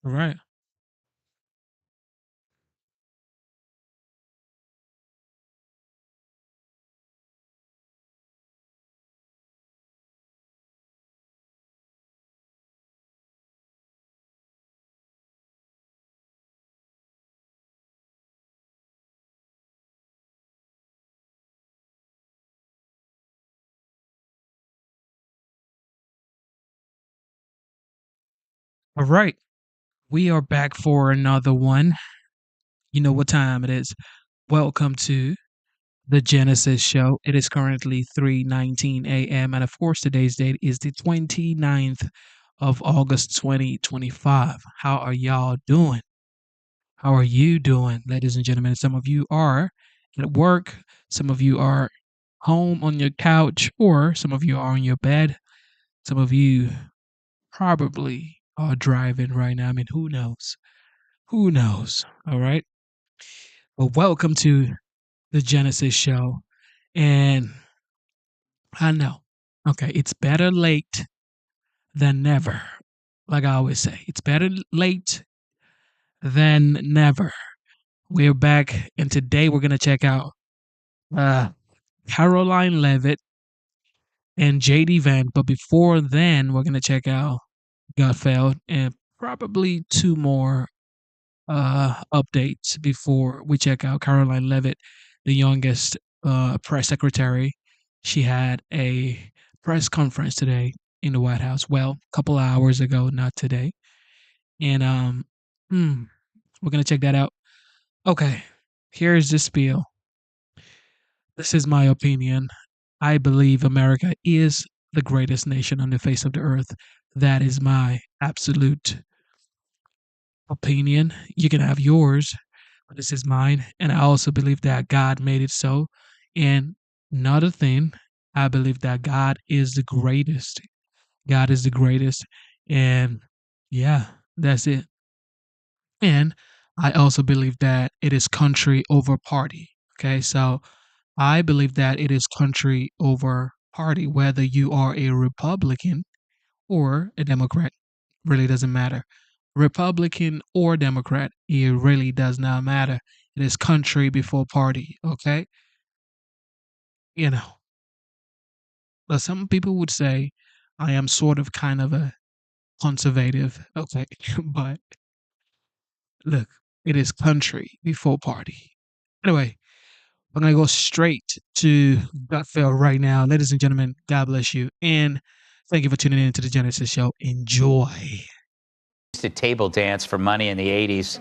Right. All right. We are back for another one. You know what time it is. Welcome to the Genesis Show. It is currently 3:19 a.m. and of course today's date is the 29th of August 2025. How are y'all doing? How are you doing, ladies and gentlemen? Some of you are at work, some of you are home on your couch, or some of you are on your bed. Some of you probably are driving right now. I mean, who knows? Who knows? All right. Well, welcome to the Genesis Show. And I know, okay, it's better late than never. Like I always say, it's better late than never. We're back, and today we're going to check out uh, Caroline Levitt and JD Van. But before then, we're going to check out Gutfeld and probably two more updates before we check out Caroline Levitt, the youngest press secretary. She had a press conference today in the White House. Well, a couple of hours ago, not today. And we're gonna check that out. Okay, here's the spiel. This is my opinion. I believe America is the greatest nation on the face of the earth. That is my absolute opinion. You can have yours, but this is mine. And I also believe that God made it so. And another thing, I believe that God is the greatest. God is the greatest. And yeah, that's it. And I also believe that it is country over party. Okay. So I believe that it is country over party, whether you are a Republican or a Democrat, really doesn't matter. Republican or Democrat, it really does not matter. It is country before party, okay? You know, but some people would say I am sort of kind of a conservative, okay? But look, it is country before party. Anyway, we're going to go straight to Gutfeld right now. Ladies and gentlemen, God bless you. And thank you for tuning in to the Genesis Show. Enjoy. To table dance for money in the 80s.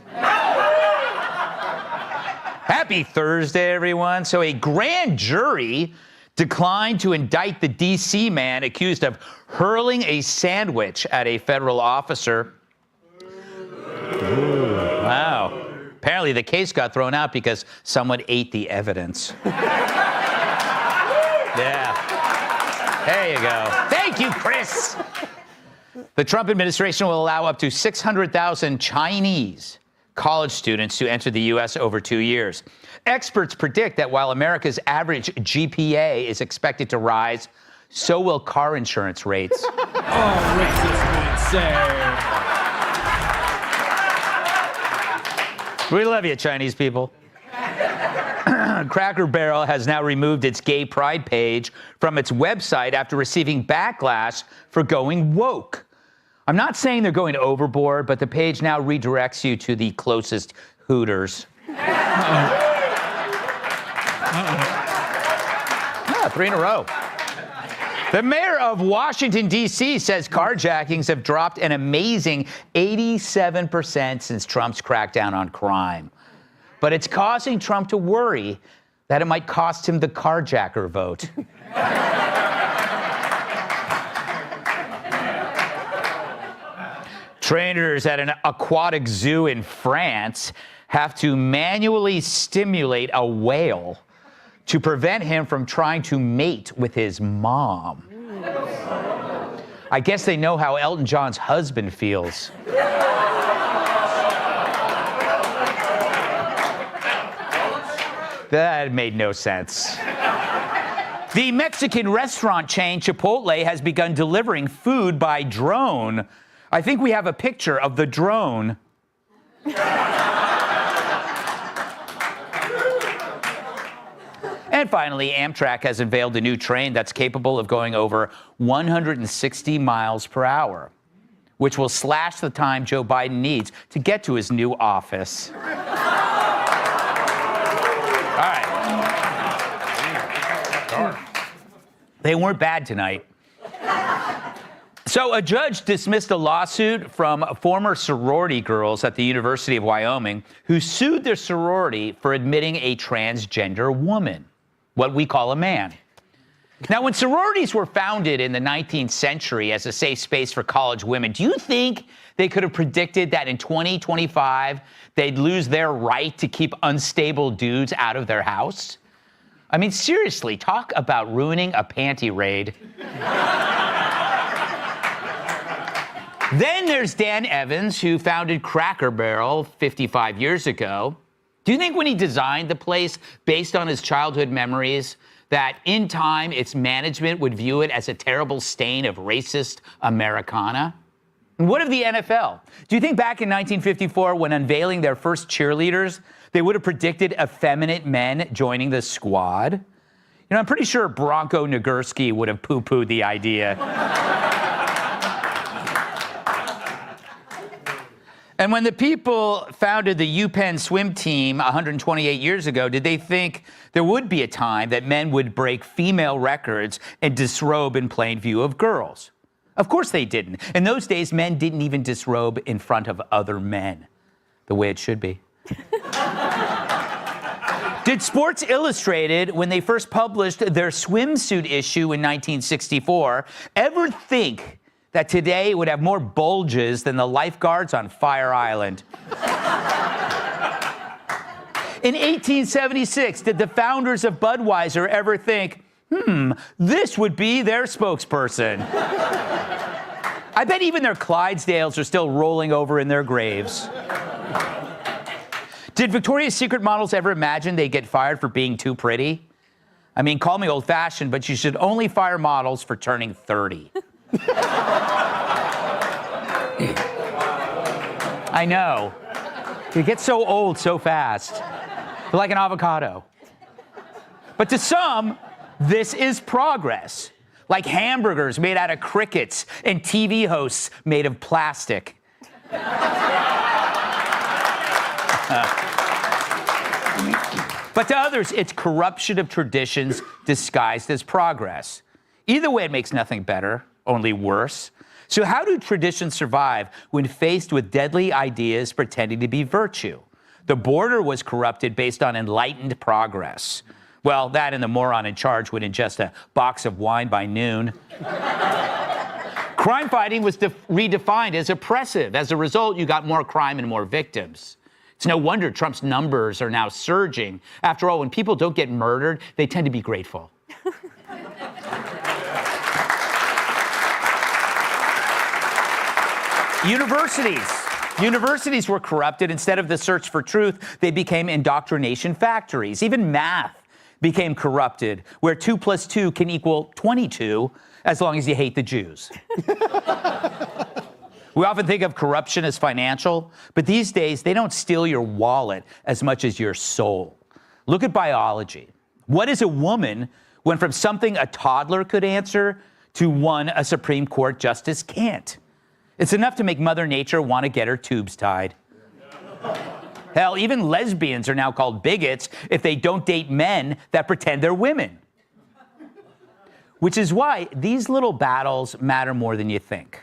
Happy Thursday, everyone. So a grand jury declined to indict the D.C. man accused of hurling a sandwich at a federal officer. Ooh, wow. Apparently the case got thrown out because someone ate the evidence. Yeah. There you go. Thank you, Chris. The Trump administration will allow up to 600,000 Chinese college students to enter the U.S. over 2 years. Experts predict that while America's average GPA is expected to rise, so will car insurance rates. Oh, racist would say. We love you, Chinese people. Cracker Barrel has now removed its gay pride page from its website after receiving backlash for going woke. I'm not saying they're going overboard, but the page now redirects you to the closest Hooters. Yeah, 3 in a row. The mayor of Washington, D.C. says carjackings have dropped an amazing 87% since Trump's crackdown on crime. But it's causing Trump to worry that it might cost him the carjacker vote. Trainers at an aquatic zoo in France have to manually stimulate a whale to prevent him from trying to mate with his mom. I guess they know how Elton John's husband feels. That made no sense. The Mexican restaurant chain Chipotle has begun delivering food by drone. I think we have a picture of the drone. And finally, Amtrak has unveiled a new train that's capable of going over 160 miles per hour, which will slash the time Joe Biden needs to get to his new office. All right. They weren't bad tonight. So a judge dismissed a lawsuit from former sorority girls at the University of Wyoming who sued their sorority for admitting a transgender woman, what we call a man. Now, when sororities were founded in the 19th century as a safe space for college women, do you think they could have predicted that in 2025 they'd lose their right to keep unstable dudes out of their house? I mean, seriously, talk about ruining a panty raid. Then there's Dan Evans, who founded Cracker Barrel 55 years ago. Do you think when he designed the place based on his childhood memories, that in time its management would view it as a terrible stain of racist Americana? And what of the NFL? Do you think back in 1954, when unveiling their first cheerleaders, they would have predicted effeminate men joining the squad? You know, I'm pretty sure Bronco Nagurski would have poo-pooed the idea. And when the people founded the UPenn swim team 128 years ago, did they think there would be a time that men would break female records and disrobe in plain view of girls? Of course they didn't. In those days, men didn't even disrobe in front of other men, the way it should be. Did Sports Illustrated, when they first published their swimsuit issue in 1964, ever think that today it would have more bulges than the lifeguards on Fire Island? In 1876, did the founders of Budweiser ever think, this would be their spokesperson? I bet even their Clydesdales are still rolling over in their graves. Did Victoria's Secret models ever imagine they'd get fired for being too pretty? I mean, call me old-fashioned, but you should only fire models for turning 30. I know. You get so old so fast. You're like an avocado. But to some, this is progress. Like hamburgers made out of crickets and TV hosts made of plastic. But to others, it's corruption of traditions disguised as progress. Either way, it makes nothing better, only worse. So how do traditions survive when faced with deadly ideas pretending to be virtue? The border was corrupted based on enlightened progress. Well, that and the moron in charge would ingest a box of wine by noon. Crime fighting was redefined as oppressive. As a result, you got more crime and more victims. It's no wonder Trump's numbers are now surging. After all, when people don't get murdered, they tend to be grateful. Universities were corrupted. Instead of the search for truth, they became indoctrination factories. Even math became corrupted, where 2 + 2 can equal 22 as long as you hate the Jews. We often think of corruption as financial, but these days they don't steal your wallet as much as your soul. Look at biology. What is a woman went from something a toddler could answer to one a Supreme Court justice can't? It's enough to make Mother Nature want to get her tubes tied. Hell, even lesbians are now called bigots if they don't date men that pretend they're women. Which is why these little battles matter more than you think.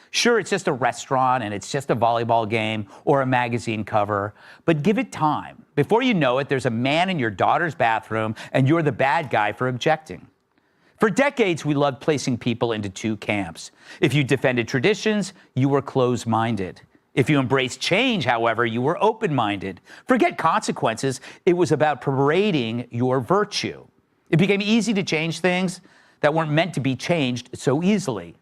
Sure, it's just a restaurant and it's just a volleyball game or a magazine cover, but give it time. Before you know it, there's a man in your daughter's bathroom and you're the bad guy for objecting. For decades, we loved placing people into two camps. If you defended traditions, you were closed-minded. If you embraced change, however, you were open-minded. Forget consequences. It was about parading your virtue. It became easy to change things that weren't meant to be changed so easily.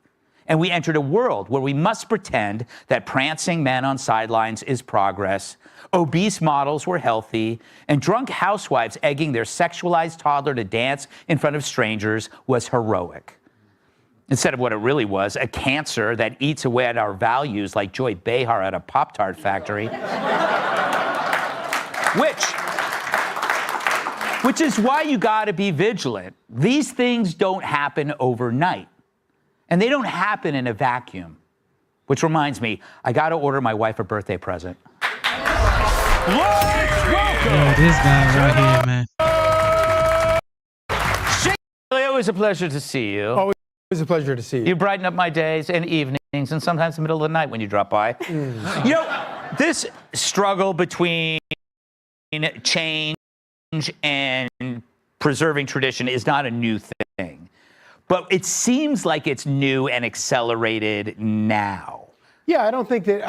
And we entered a world where we must pretend that prancing men on sidelines is progress, obese models were healthy, and drunk housewives egging their sexualized toddler to dance in front of strangers was heroic. instead of what it really was, a cancer that eats away at our values like Joy Behar at a Pop-Tart factory. Which is why you got to be vigilant. These things don't happen overnight, and they don't happen in a vacuum. Which reminds me, I got to order my wife a birthday present. Let's welcome. Yo, this guy right here, man. It was a pleasure to see you. Oh, it was a pleasure to see you. You brighten up my days and evenings, and sometimes the middle of the night when you drop by. You know, this struggle between change and preserving tradition is not a new thing, but it seems like it's new and accelerated now. Yeah, I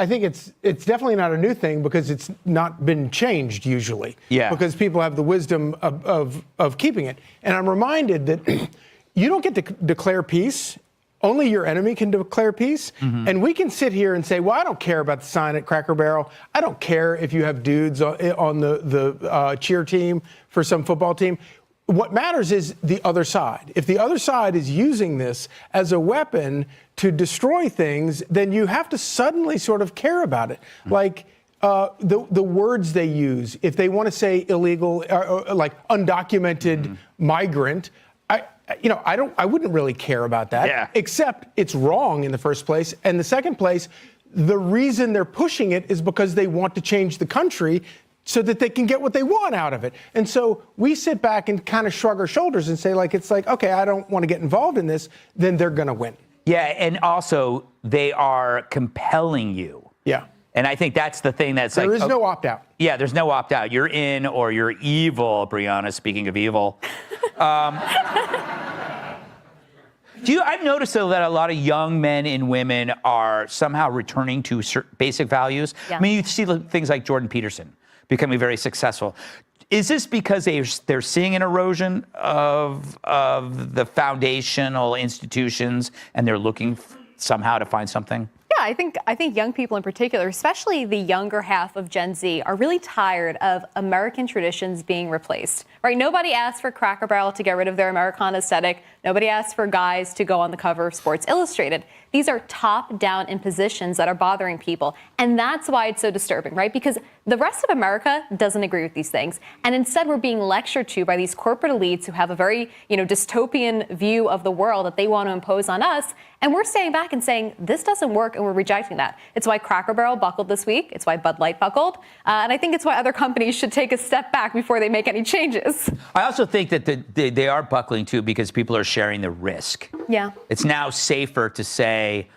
think it's definitely not a new thing because it's not been changed usually. Yeah. Because people have the wisdom of keeping it. And I'm reminded that you don't get to declare peace. Only your enemy can declare peace. Mm-hmm. And we can sit here and say, well, I don't care about the sign at Cracker Barrel. I don't care if you have dudes on the cheer team for some football team. What matters is the other side. If the other side is using this as a weapon to destroy things, then you have to suddenly sort of care about it. Mm-hmm. Like the words they use. If they want to say illegal, like undocumented migrant, I wouldn't really care about that. Yeah. Except it's wrong in the first place, and the second place, the reason they're pushing it is because they want to change the country so that they can get what they want out of it. And so we sit back and kind of shrug our shoulders and say, it's like, okay, I don't want to get involved in this, then they're going to win. Yeah, and also they are compelling you. Yeah. And I think that's the thing that's there is no opt-out. Yeah, there's no opt-out. You're in or you're evil, Brianna, speaking of evil. I've noticed, though, that a lot of young men and women are somehow returning to basic values. Yeah. I mean, you see things like Jordan Peterson becoming very successful. Is this because they're seeing an erosion of the foundational institutions and they're looking somehow to find something? Yeah, I think young people in particular, especially the younger half of Gen Z, are really tired of American traditions being replaced. Right? Nobody asked for Cracker Barrel to get rid of their Americana aesthetic. Nobody asked for guys to go on the cover of Sports Illustrated. These are top-down impositions that are bothering people. And that's why it's so disturbing, right? Because the rest of America doesn't agree with these things. And instead, we're being lectured to by these corporate elites who have a very, dystopian view of the world that they want to impose on us. And we're staying back and saying, this doesn't work, and we're rejecting that. It's why Cracker Barrel buckled this week. It's why Bud Light buckled. And I think it's why other companies should take a step back before they make any changes. I also think that they are buckling, too, because people are sharing the risk. Yeah. It's now safer to say,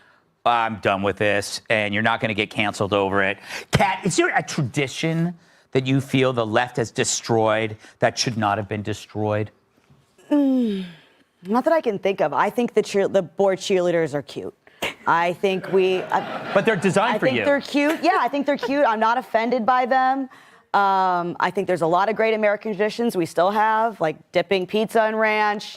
I'm done with this, and you're not going to get canceled over it. Kat, is there a tradition that you feel the left has destroyed that should not have been destroyed? Not that I can think of. I think the board cheerleaders are cute. I think but they're designed for you. I think they're cute. Yeah, I think they're cute. I'm not offended by them. I think there's a lot of great American traditions we still have, like dipping pizza in ranch,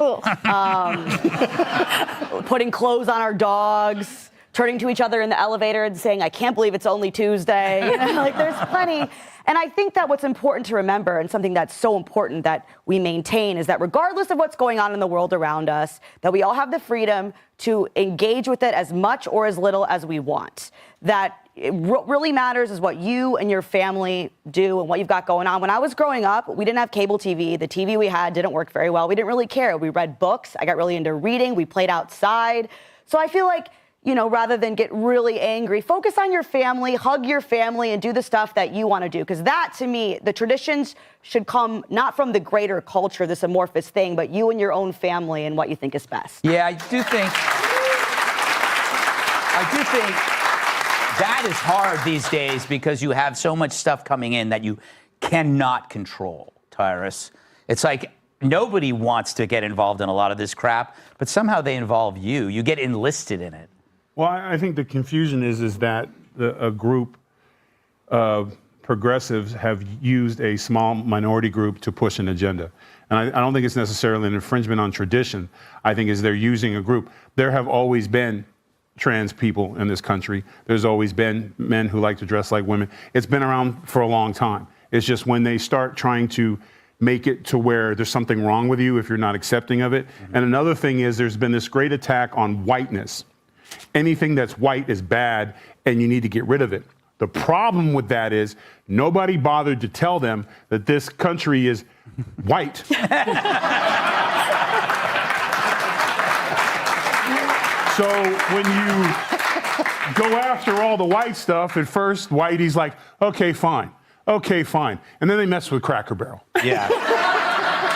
putting clothes on our dogs, turning to each other in the elevator and saying, I can't believe it's only Tuesday. There's plenty. And I think that what's important to remember, and something that's so important that we maintain, is that regardless of what's going on in the world around us, that we all have the freedom to engage with it as much or as little as we want. That what really matters is what you and your family do and what you've got going on. When I was growing up, we didn't have cable TV. The TV we had didn't work very well. We didn't really care. We read books. I got really into reading. We played outside. So I feel like, rather than get really angry, focus on your family, hug your family, and do the stuff that you want to do. Because that, to me, the traditions should come not from the greater culture, this amorphous thing, but you and your own family and what you think is best. Yeah, I do think that is hard these days because you have so much stuff coming in that you cannot control, Tyrus. It's like nobody wants to get involved in a lot of this crap, but somehow they involve you. You get enlisted in it. Well, I think the confusion is that a group of progressives have used a small minority group to push an agenda. And I don't think it's necessarily an infringement on tradition. I think they're using a group. There have always been trans people in this country. There's always been men who like to dress like women. It's been around for a long time. It's just when they start trying to make it to where there's something wrong with you if you're not accepting of it. And another thing is there's been this great attack on whiteness. Anything that's white is bad, and you need to get rid of it. The problem with that is nobody bothered to tell them that this country is white. So when you go after all the white stuff, at first, Whitey's like, okay, fine. Okay, fine. And then they mess with Cracker Barrel. Yeah.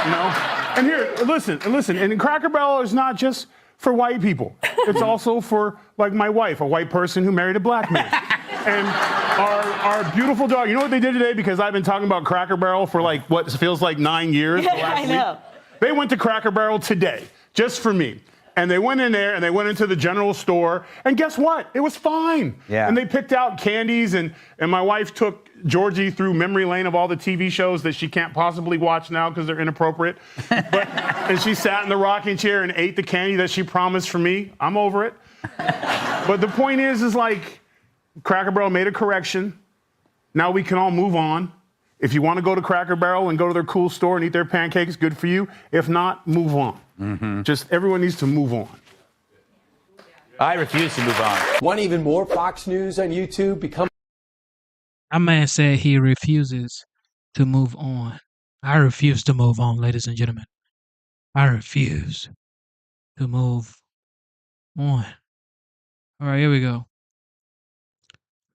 You know? And here, listen, and Cracker Barrel is not just for white people. It's also for, like, my wife, a white person who married a black man. And our beautiful dog. You know what they did today? Because I've been talking about Cracker Barrel for, like, what feels like 9 years. I know. They went to Cracker Barrel today, just for me. And they went in there and they went into the general store. And guess what? It was fine. Yeah. And they picked out candies. And my wife took Georgie through memory lane of all the TV shows that she can't possibly watch now because they're inappropriate. And she sat in the rocking chair and ate the candy that she promised for me. I'm over it. But the point is like, Cracker Barrel made a correction. Now we can all move on. If you want to go to Cracker Barrel and go to their cool store and eat their pancakes, good for you. If not, move on. Just everyone needs to move on. I refuse to move on. Want even more Fox News on YouTube? Become A man said he refuses to move on. I refuse to move on, ladies and gentlemen. I refuse to move on. All right, here we go.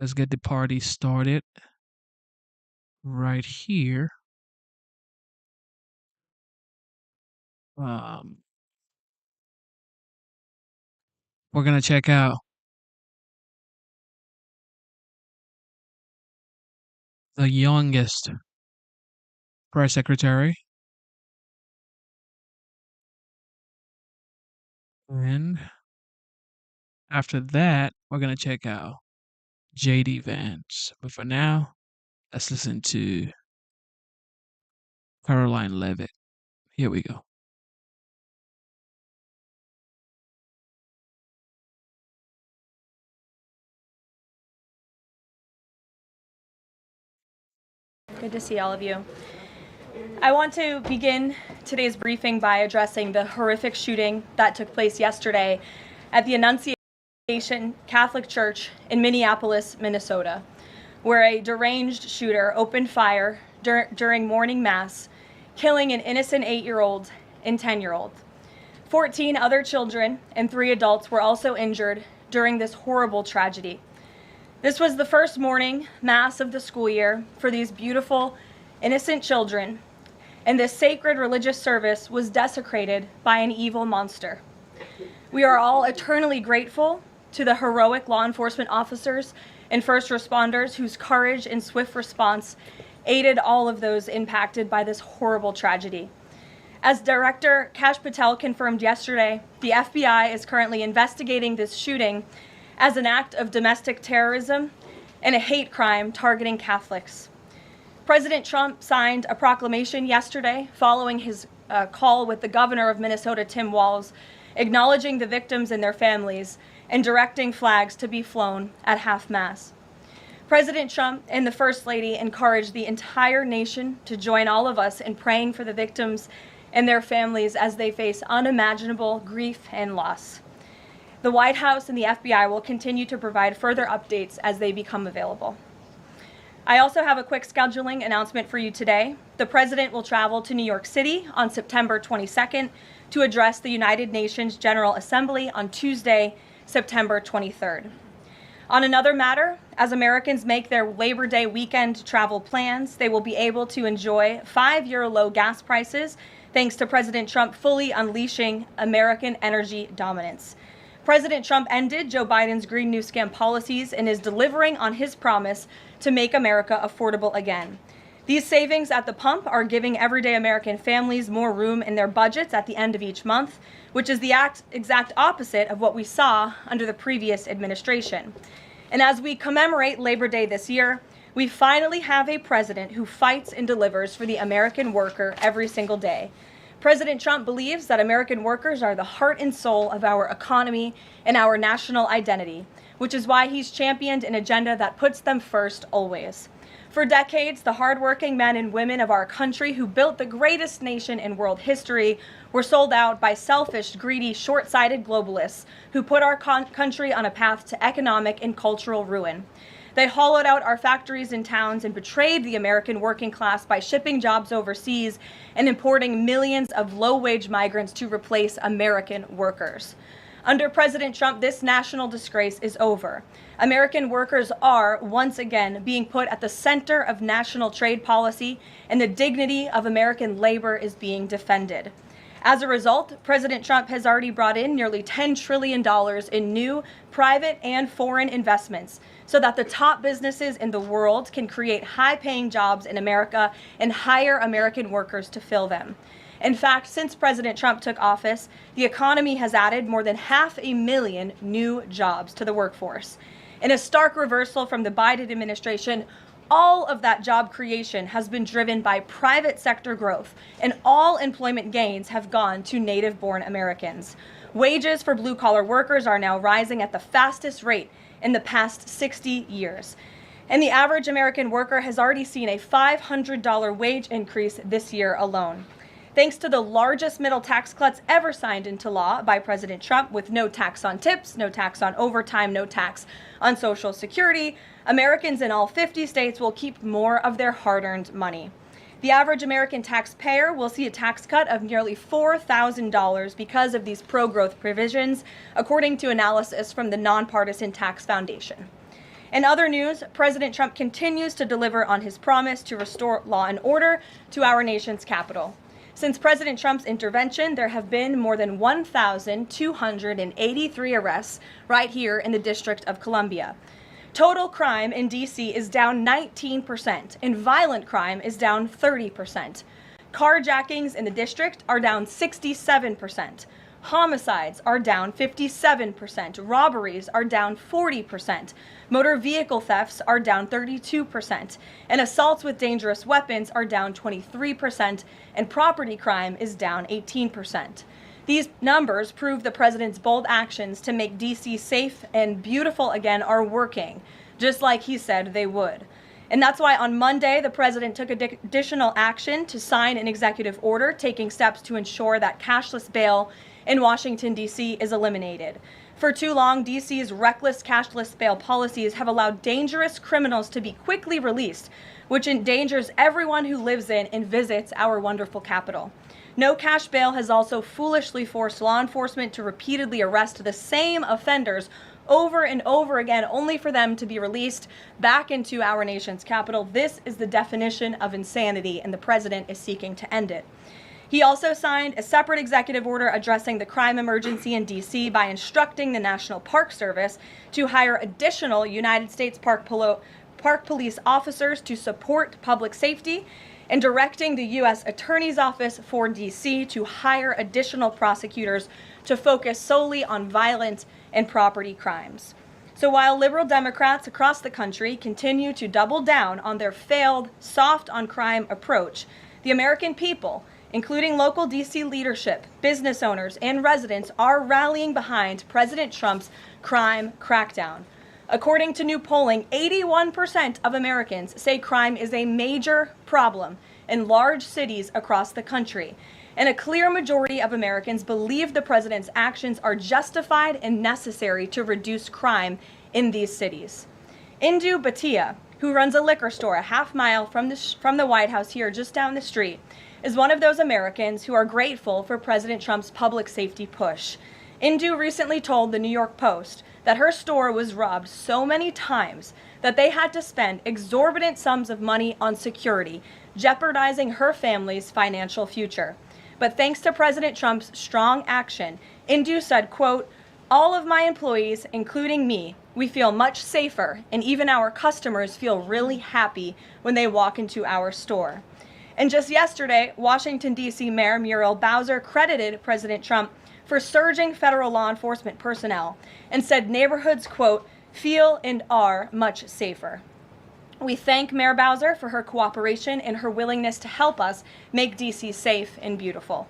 Let's get the party started right here. We're going to check out the youngest press secretary. And after that, we're going to check out J.D. Vance. But for now, let's listen to Caroline Levitt. Here we go. Good to see all of you. I want to begin today's briefing by addressing the horrific shooting that took place yesterday at the Annunciation Catholic Church in Minneapolis, Minnesota, where a deranged shooter opened fire during morning mass, killing an innocent 8-year-old and 10-year-old. 14 other children and 3 adults were also injured during this horrible tragedy. This was the first morning mass of the school year for these beautiful, innocent children, and this sacred religious service was desecrated by an evil monster. We are all eternally grateful to the heroic law enforcement officers and first responders whose courage and swift response aided all of those impacted by this horrible tragedy. As Director Kash Patel confirmed yesterday, the FBI is currently investigating this shooting as an act of domestic terrorism and a hate crime targeting Catholics. President Trump signed a proclamation yesterday following his call with the governor of Minnesota, Tim Walz, acknowledging the victims and their families and directing flags to be flown at half-mast. President Trump and the First Lady encouraged the entire nation to join all of us in praying for the victims and their families as they face unimaginable grief and loss. The White House and the FBI will continue to provide further updates as they become available. I also have a quick scheduling announcement for you today. The President will travel to New York City on September 22nd to address the United Nations General Assembly on Tuesday, September 23rd. On another matter, as Americans make their Labor Day weekend travel plans, they will be able to enjoy 5-year low gas prices thanks to President Trump fully unleashing American energy dominance. President Trump ended Joe Biden's Green New Scam policies and is delivering on his promise to make America affordable again. These savings at the pump are giving everyday American families more room in their budgets at the end of each month, which is the exact opposite of what we saw under the previous administration. And as we commemorate Labor Day this year, we finally have a president who fights and delivers for the American worker every single day. President Trump believes that American workers are the heart and soul of our economy and our national identity, which is why he's championed an agenda that puts them first always. For decades, the hardworking men and women of our country who built the greatest nation in world history were sold out by selfish, greedy, short-sighted globalists who put our country on a path to economic and cultural ruin. They hollowed out our factories and towns and betrayed the American working class by shipping jobs overseas and importing millions of low-wage migrants to replace American workers. Under President Trump, this national disgrace is over. American workers are, once again, being put at the center of national trade policy, and the dignity of American labor is being defended. As a result, President Trump has already brought in nearly $10 trillion in new private and foreign investments so that the top businesses in the world can create high-paying jobs in America and hire American workers to fill them. In fact, since President Trump took office, the economy has added more than 500,000 new jobs to the workforce. In a stark reversal from the Biden administration, all of that job creation has been driven by private sector growth, and all employment gains have gone to native-born Americans. Wages for blue-collar workers are now rising at the fastest rate in the past 60 years. And the average American worker has already seen a $500 wage increase this year alone. Thanks to the largest middle tax cuts ever signed into law by President Trump, with no tax on tips, no tax on overtime, no tax on Social Security, Americans in all 50 states will keep more of their hard-earned money. The average American taxpayer will see a tax cut of nearly $4,000 because of these pro-growth provisions, according to analysis from the Nonpartisan Tax Foundation. In other news, President Trump continues to deliver on his promise to restore law and order to our nation's capital. Since President Trump's intervention, there have been more than 1,283 arrests right here in the District of Columbia. Total crime in D.C. is down 19%, and violent crime is down 30%. Carjackings in the district are down 67%. Homicides are down 57%. Robberies are down 40%. Motor vehicle thefts are down 32%. And assaults with dangerous weapons are down 23%. And property crime is down 18%. These numbers prove the president's bold actions to make D.C. safe and beautiful again are working, just like he said they would. And that's why on Monday, the president took additional action to sign an executive order taking steps to ensure that cashless bail in Washington, D.C. is eliminated. For too long, D.C.'s reckless cashless bail policies have allowed dangerous criminals to be quickly released, which endangers everyone who lives in and visits our wonderful capital. No cash bail has also foolishly forced law enforcement to repeatedly arrest the same offenders over and over again, only for them to be released back into our nation's capital. This is the definition of insanity, and the president is seeking to end it. He also signed a separate executive order addressing the crime emergency in D.C. by instructing the National Park Service to hire additional United States Park Police officers to support public safety, and directing the U.S. Attorney's Office for D.C. to hire additional prosecutors to focus solely on violent and property crimes. So while liberal Democrats across the country continue to double down on their failed soft-on-crime approach, the American people, including local D.C. leadership, business owners, and residents, are rallying behind President Trump's crime crackdown. According to new polling, 81% of Americans say crime is a major problem in large cities across the country. And a clear majority of Americans believe the president's actions are justified and necessary to reduce crime in these cities. Indu Bhatia, who runs a liquor store a half mile from the White House here just down the street, is one of those Americans who are grateful for President Trump's public safety push. Indu recently told the New York Post that her store was robbed so many times that they had to spend exorbitant sums of money on security, jeopardizing her family's financial future. But thanks to President Trump's strong action, Indu said, quote, "All of my employees, including me, we feel much safer, and even our customers feel really happy when they walk into our store." And just yesterday, Washington, D.C. Mayor Muriel Bowser credited President Trump for surging federal law enforcement personnel and said neighborhoods, quote, "feel and are much safer." We thank Mayor Bowser for her cooperation and her willingness to help us make D.C. safe and beautiful.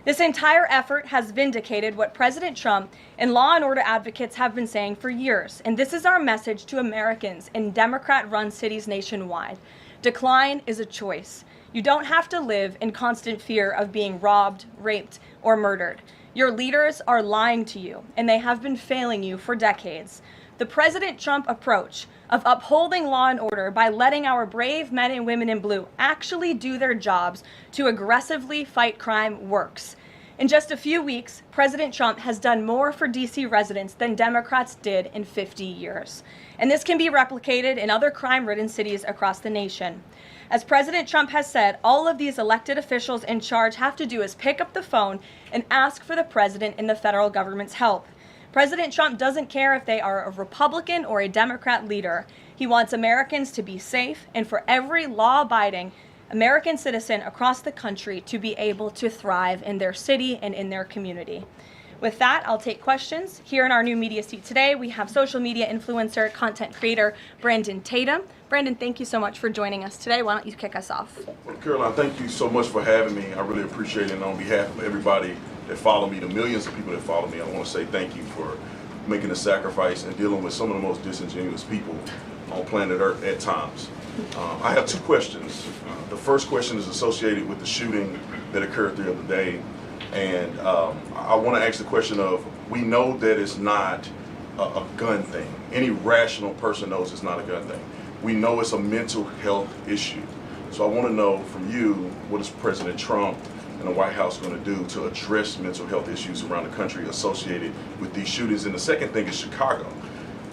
This entire effort has vindicated what President Trump and law and order advocates have been saying for years. And this is our message to Americans in Democrat-run cities nationwide. Decline is a choice. You don't have to live in constant fear of being robbed, raped, or murdered. Your leaders are lying to you, and they have been failing you for decades. The President Trump approach of upholding law and order by letting our brave men and women in blue actually do their jobs to aggressively fight crime works. In just a few weeks, President Trump has done more for DC residents than Democrats did in 50 years. And this can be replicated in other crime-ridden cities across the nation. As President Trump has said, all of these elected officials in charge have to do is pick up the phone and ask for the president and the federal government's help. President Trump doesn't care if they are a Republican or a Democrat leader. He wants Americans to be safe and for every law-abiding American citizen across the country to be able to thrive in their city and in their community. With that, I'll take questions. Here in our new media seat today, we have social media influencer, content creator, Brandon Tatum. Brandon, thank you so much for joining us today. Why don't you kick us off? Well, Caroline, thank you so much for having me. I really appreciate it. And on behalf of everybody that follow me, the millions of people that follow me, I want to say thank you for making the sacrifice and dealing with some of the most disingenuous people on planet Earth at times. I have two questions. The first question is associated with the shooting that occurred the other day. And I want to ask the question of, we know that it's not a gun thing. Any rational person knows it's not a gun thing. We know it's a mental health issue. So I want to know from you, what is President Trump and the White House going to do to address mental health issues around the country associated with these shootings? And the second thing is Chicago.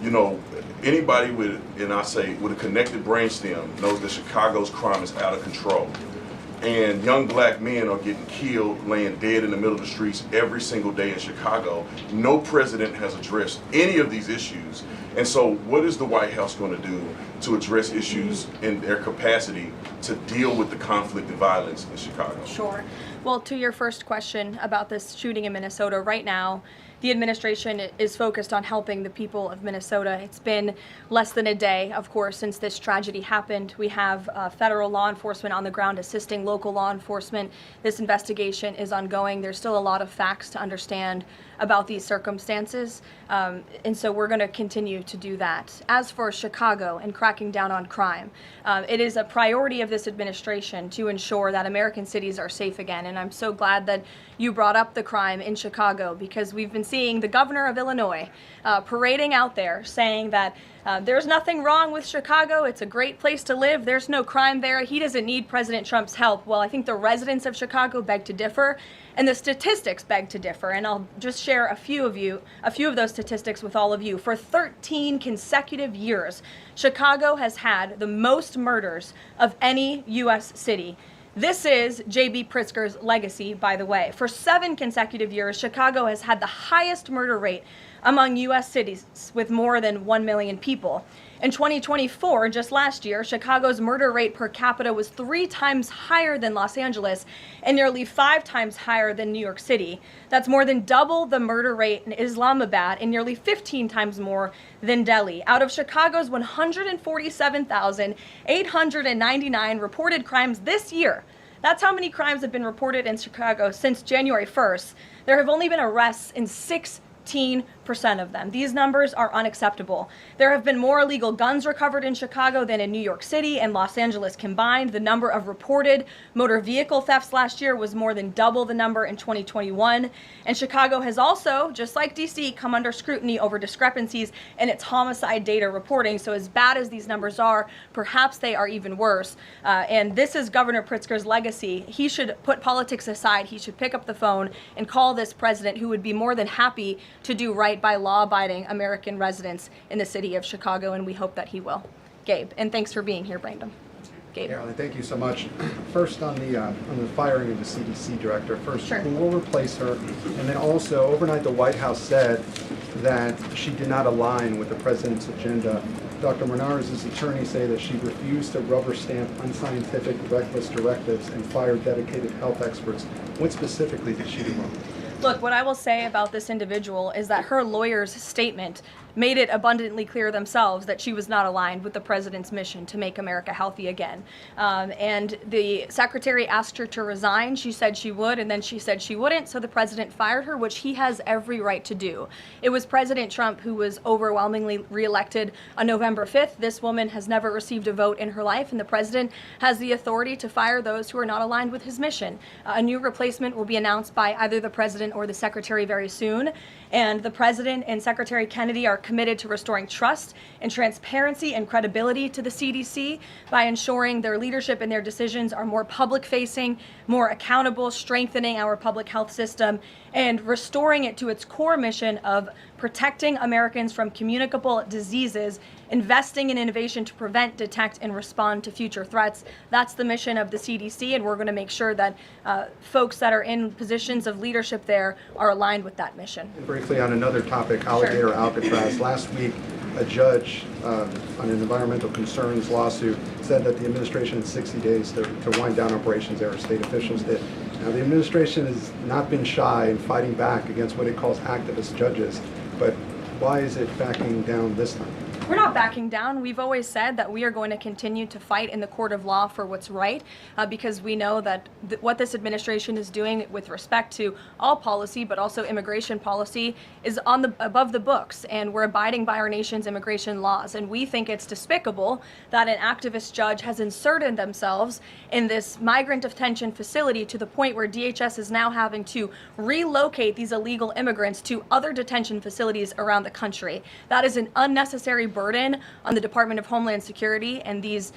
You know, anybody with, and I say, with a connected brainstem knows that Chicago's crime is out of control. And young black men are getting killed, laying dead in the middle of the streets every single day in Chicago. No president has addressed any of these issues. And so what is the White House going to do to address issues in their capacity to deal with the conflict and violence in Chicago? Sure. Well, to your first question about this shooting in Minnesota, right now, the administration is focused on helping the people of Minnesota. It's been less than a day, of course, since this tragedy happened. We have federal law enforcement on the ground assisting local law enforcement. This investigation is ongoing. There's still a lot of facts to understand about these circumstances, and so we're going to continue to do that. As for Chicago and cracking down on crime, it is a priority of this administration to ensure that American cities are safe again, and I'm so glad that you brought up the crime in Chicago, because we've been seeing the governor of Illinois parading out there saying that there's nothing wrong with Chicago. It's a great place to live. There's no crime there. He doesn't need President Trump's help. Well, I think the residents of Chicago beg to differ, and the statistics beg to differ. And I'll just share a few of those statistics with all of you. For 13 consecutive years, Chicago has had the most murders of any U.S. city. This is J.B. Pritzker's legacy, by the way. For 7 consecutive years, Chicago has had the highest murder rate among U.S. cities with more than 1 million people. In 2024, just last year, Chicago's murder rate per capita was 3 times higher than Los Angeles and nearly 5 times higher than New York City. That's more than double the murder rate in Islamabad and nearly 15 times more than Delhi. Out of Chicago's 147,899 reported crimes this year, that's how many crimes have been reported in Chicago since January 1st. There have only been arrests in 16% of them. These numbers are unacceptable. There have been more illegal guns recovered in Chicago than in New York City and Los Angeles combined. The number of reported motor vehicle thefts last year was more than double the number in 2021. And Chicago has also, just like DC, come under scrutiny over discrepancies in its homicide data reporting. So as bad as these numbers are, perhaps they are even worse. And this is Governor Pritzker's legacy. He should put politics aside. He should pick up the phone and call this president, who would be more than happy to do right by law-abiding American residents in the city of Chicago, and we hope that he will. Gabe, and thanks for being here, Brandon. Gabe. Caroline, thank you so much. First on the firing of the CDC director, Sure. Who will replace her? And then also, overnight the White House said that she did not align with the president's agenda. Dr. Menard's attorneys say that she refused to rubber stamp unscientific, reckless directives and fired dedicated health experts. What specifically did she do wrong? Look, what I will say about this individual is that her lawyer's statement made it abundantly clear themselves that she was not aligned with the president's mission to make America healthy again. And the secretary asked her to resign. She said she would, and then she said she wouldn't, so the president fired her, which he has every right to do. It was President Trump who was overwhelmingly reelected on November 5th. This woman has never received a vote in her life, and the president has the authority to fire those who are not aligned with his mission. A new replacement will be announced by either the president or the secretary very soon, and the president and Secretary Kennedy are committed to restoring trust and transparency and credibility to the CDC by ensuring their leadership and their decisions are more public-facing, more accountable, strengthening our public health system, and restoring it to its core mission of protecting Americans from communicable diseases, investing in innovation to prevent, detect, and respond to future threats. That's the mission of the CDC, and we're going to make sure that folks that are in positions of leadership there are aligned with that mission. And briefly on another topic, alligator Alcatraz. Last week, a judge on an environmental concerns lawsuit said that the administration had 60 days to wind down operations there, state officials did. Now, the administration has not been shy in fighting back against what it calls activist judges, but why is it backing down this time? We're not backing down. We've always said that we are going to continue to fight in the court of law for what's right, because we know that what this administration is doing with respect to all policy, but also immigration policy, is above the books, and we're abiding by our nation's immigration laws. And we think it's despicable that an activist judge has inserted themselves in this migrant detention facility to the point where DHS is now having to relocate these illegal immigrants to other detention facilities around the country. That is an unnecessary burden on the Department of Homeland Security and these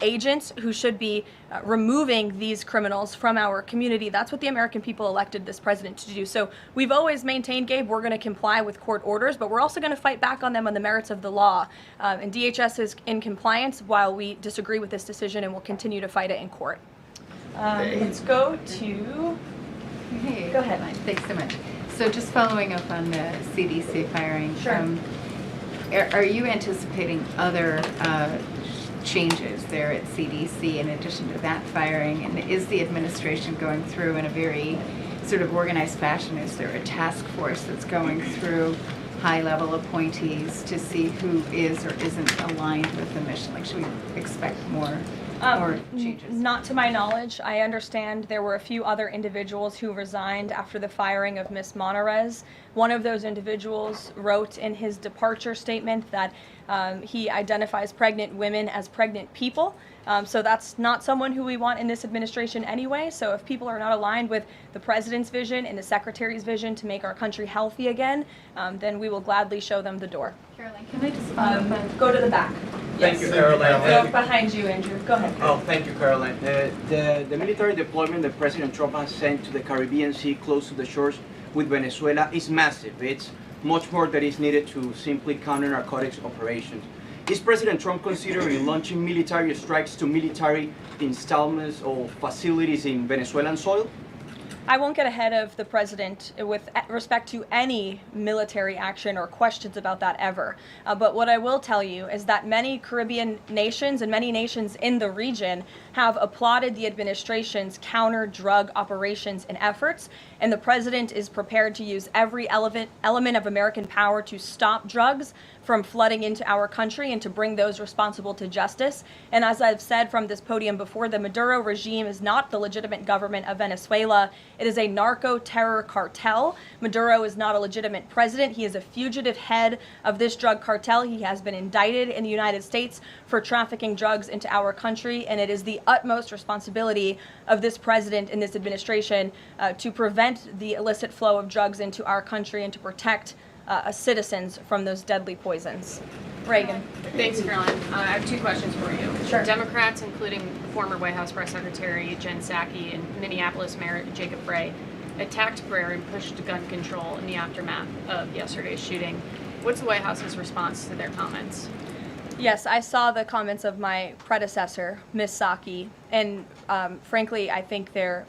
agents who should be removing these criminals from our community. That's what the American people elected this president to do. So we've always maintained, Gabe, we're going to comply with court orders, but we're also going to fight back on them on the merits of the law. And DHS is in compliance while we disagree with this decision, and we'll continue to fight it in court. Let's go to... Hey, go ahead. Thanks so much. So just following up on the CDC firing. Sure. Are you anticipating other changes there at CDC in addition to that firing? And is the administration going through in a very sort of organized fashion? Is there a task force that's going through high-level appointees to see who is or isn't aligned with the mission? Like, should we expect more changes? Not to my knowledge. I understand there were a few other individuals who resigned after the firing of Ms. Monarez. One of those individuals wrote in his departure statement that he identifies pregnant women as pregnant people. So that's not someone who we want in this administration anyway. So if people are not aligned with the president's vision and the secretary's vision to make our country healthy again, then we will gladly show them the door. Caroline, can I just follow up on... Go to the back. Thank you, Caroline. Go behind you, Andrew. Go ahead. Oh, thank you, Caroline. The military deployment that President Trump has sent to the Caribbean Sea close to the shores with Venezuela is massive. It's much more that is needed to simply counter narcotics operations. Is President Trump considering launching military strikes to military installments or facilities in Venezuelan soil? I won't get ahead of the president with respect to any military action or questions about that ever. But what I will tell you is that many Caribbean nations and many nations in the region have applauded the administration's counter-drug operations and efforts, and the president is prepared to use every element of American power to stop drugs from flooding into our country and to bring those responsible to justice. And as I've said from this podium before, the Maduro regime is not the legitimate government of Venezuela. It is a narco-terror cartel. Maduro is not a legitimate president. He is a fugitive head of this drug cartel. He has been indicted in the United States for trafficking drugs into our country, and it is the utmost responsibility of this president and this administration to prevent the illicit flow of drugs into our country and to protect citizens from those deadly poisons. Reagan. Thanks, Caroline. I have two questions for you. Sure. Democrats, including former White House Press Secretary Jen Psaki and Minneapolis Mayor Jacob Frey, attacked prayer and pushed gun control in the aftermath of yesterday's shooting. What's the White House's response to their comments? Yes, I saw the comments of my predecessor, Ms. Psaki, and frankly, I think they're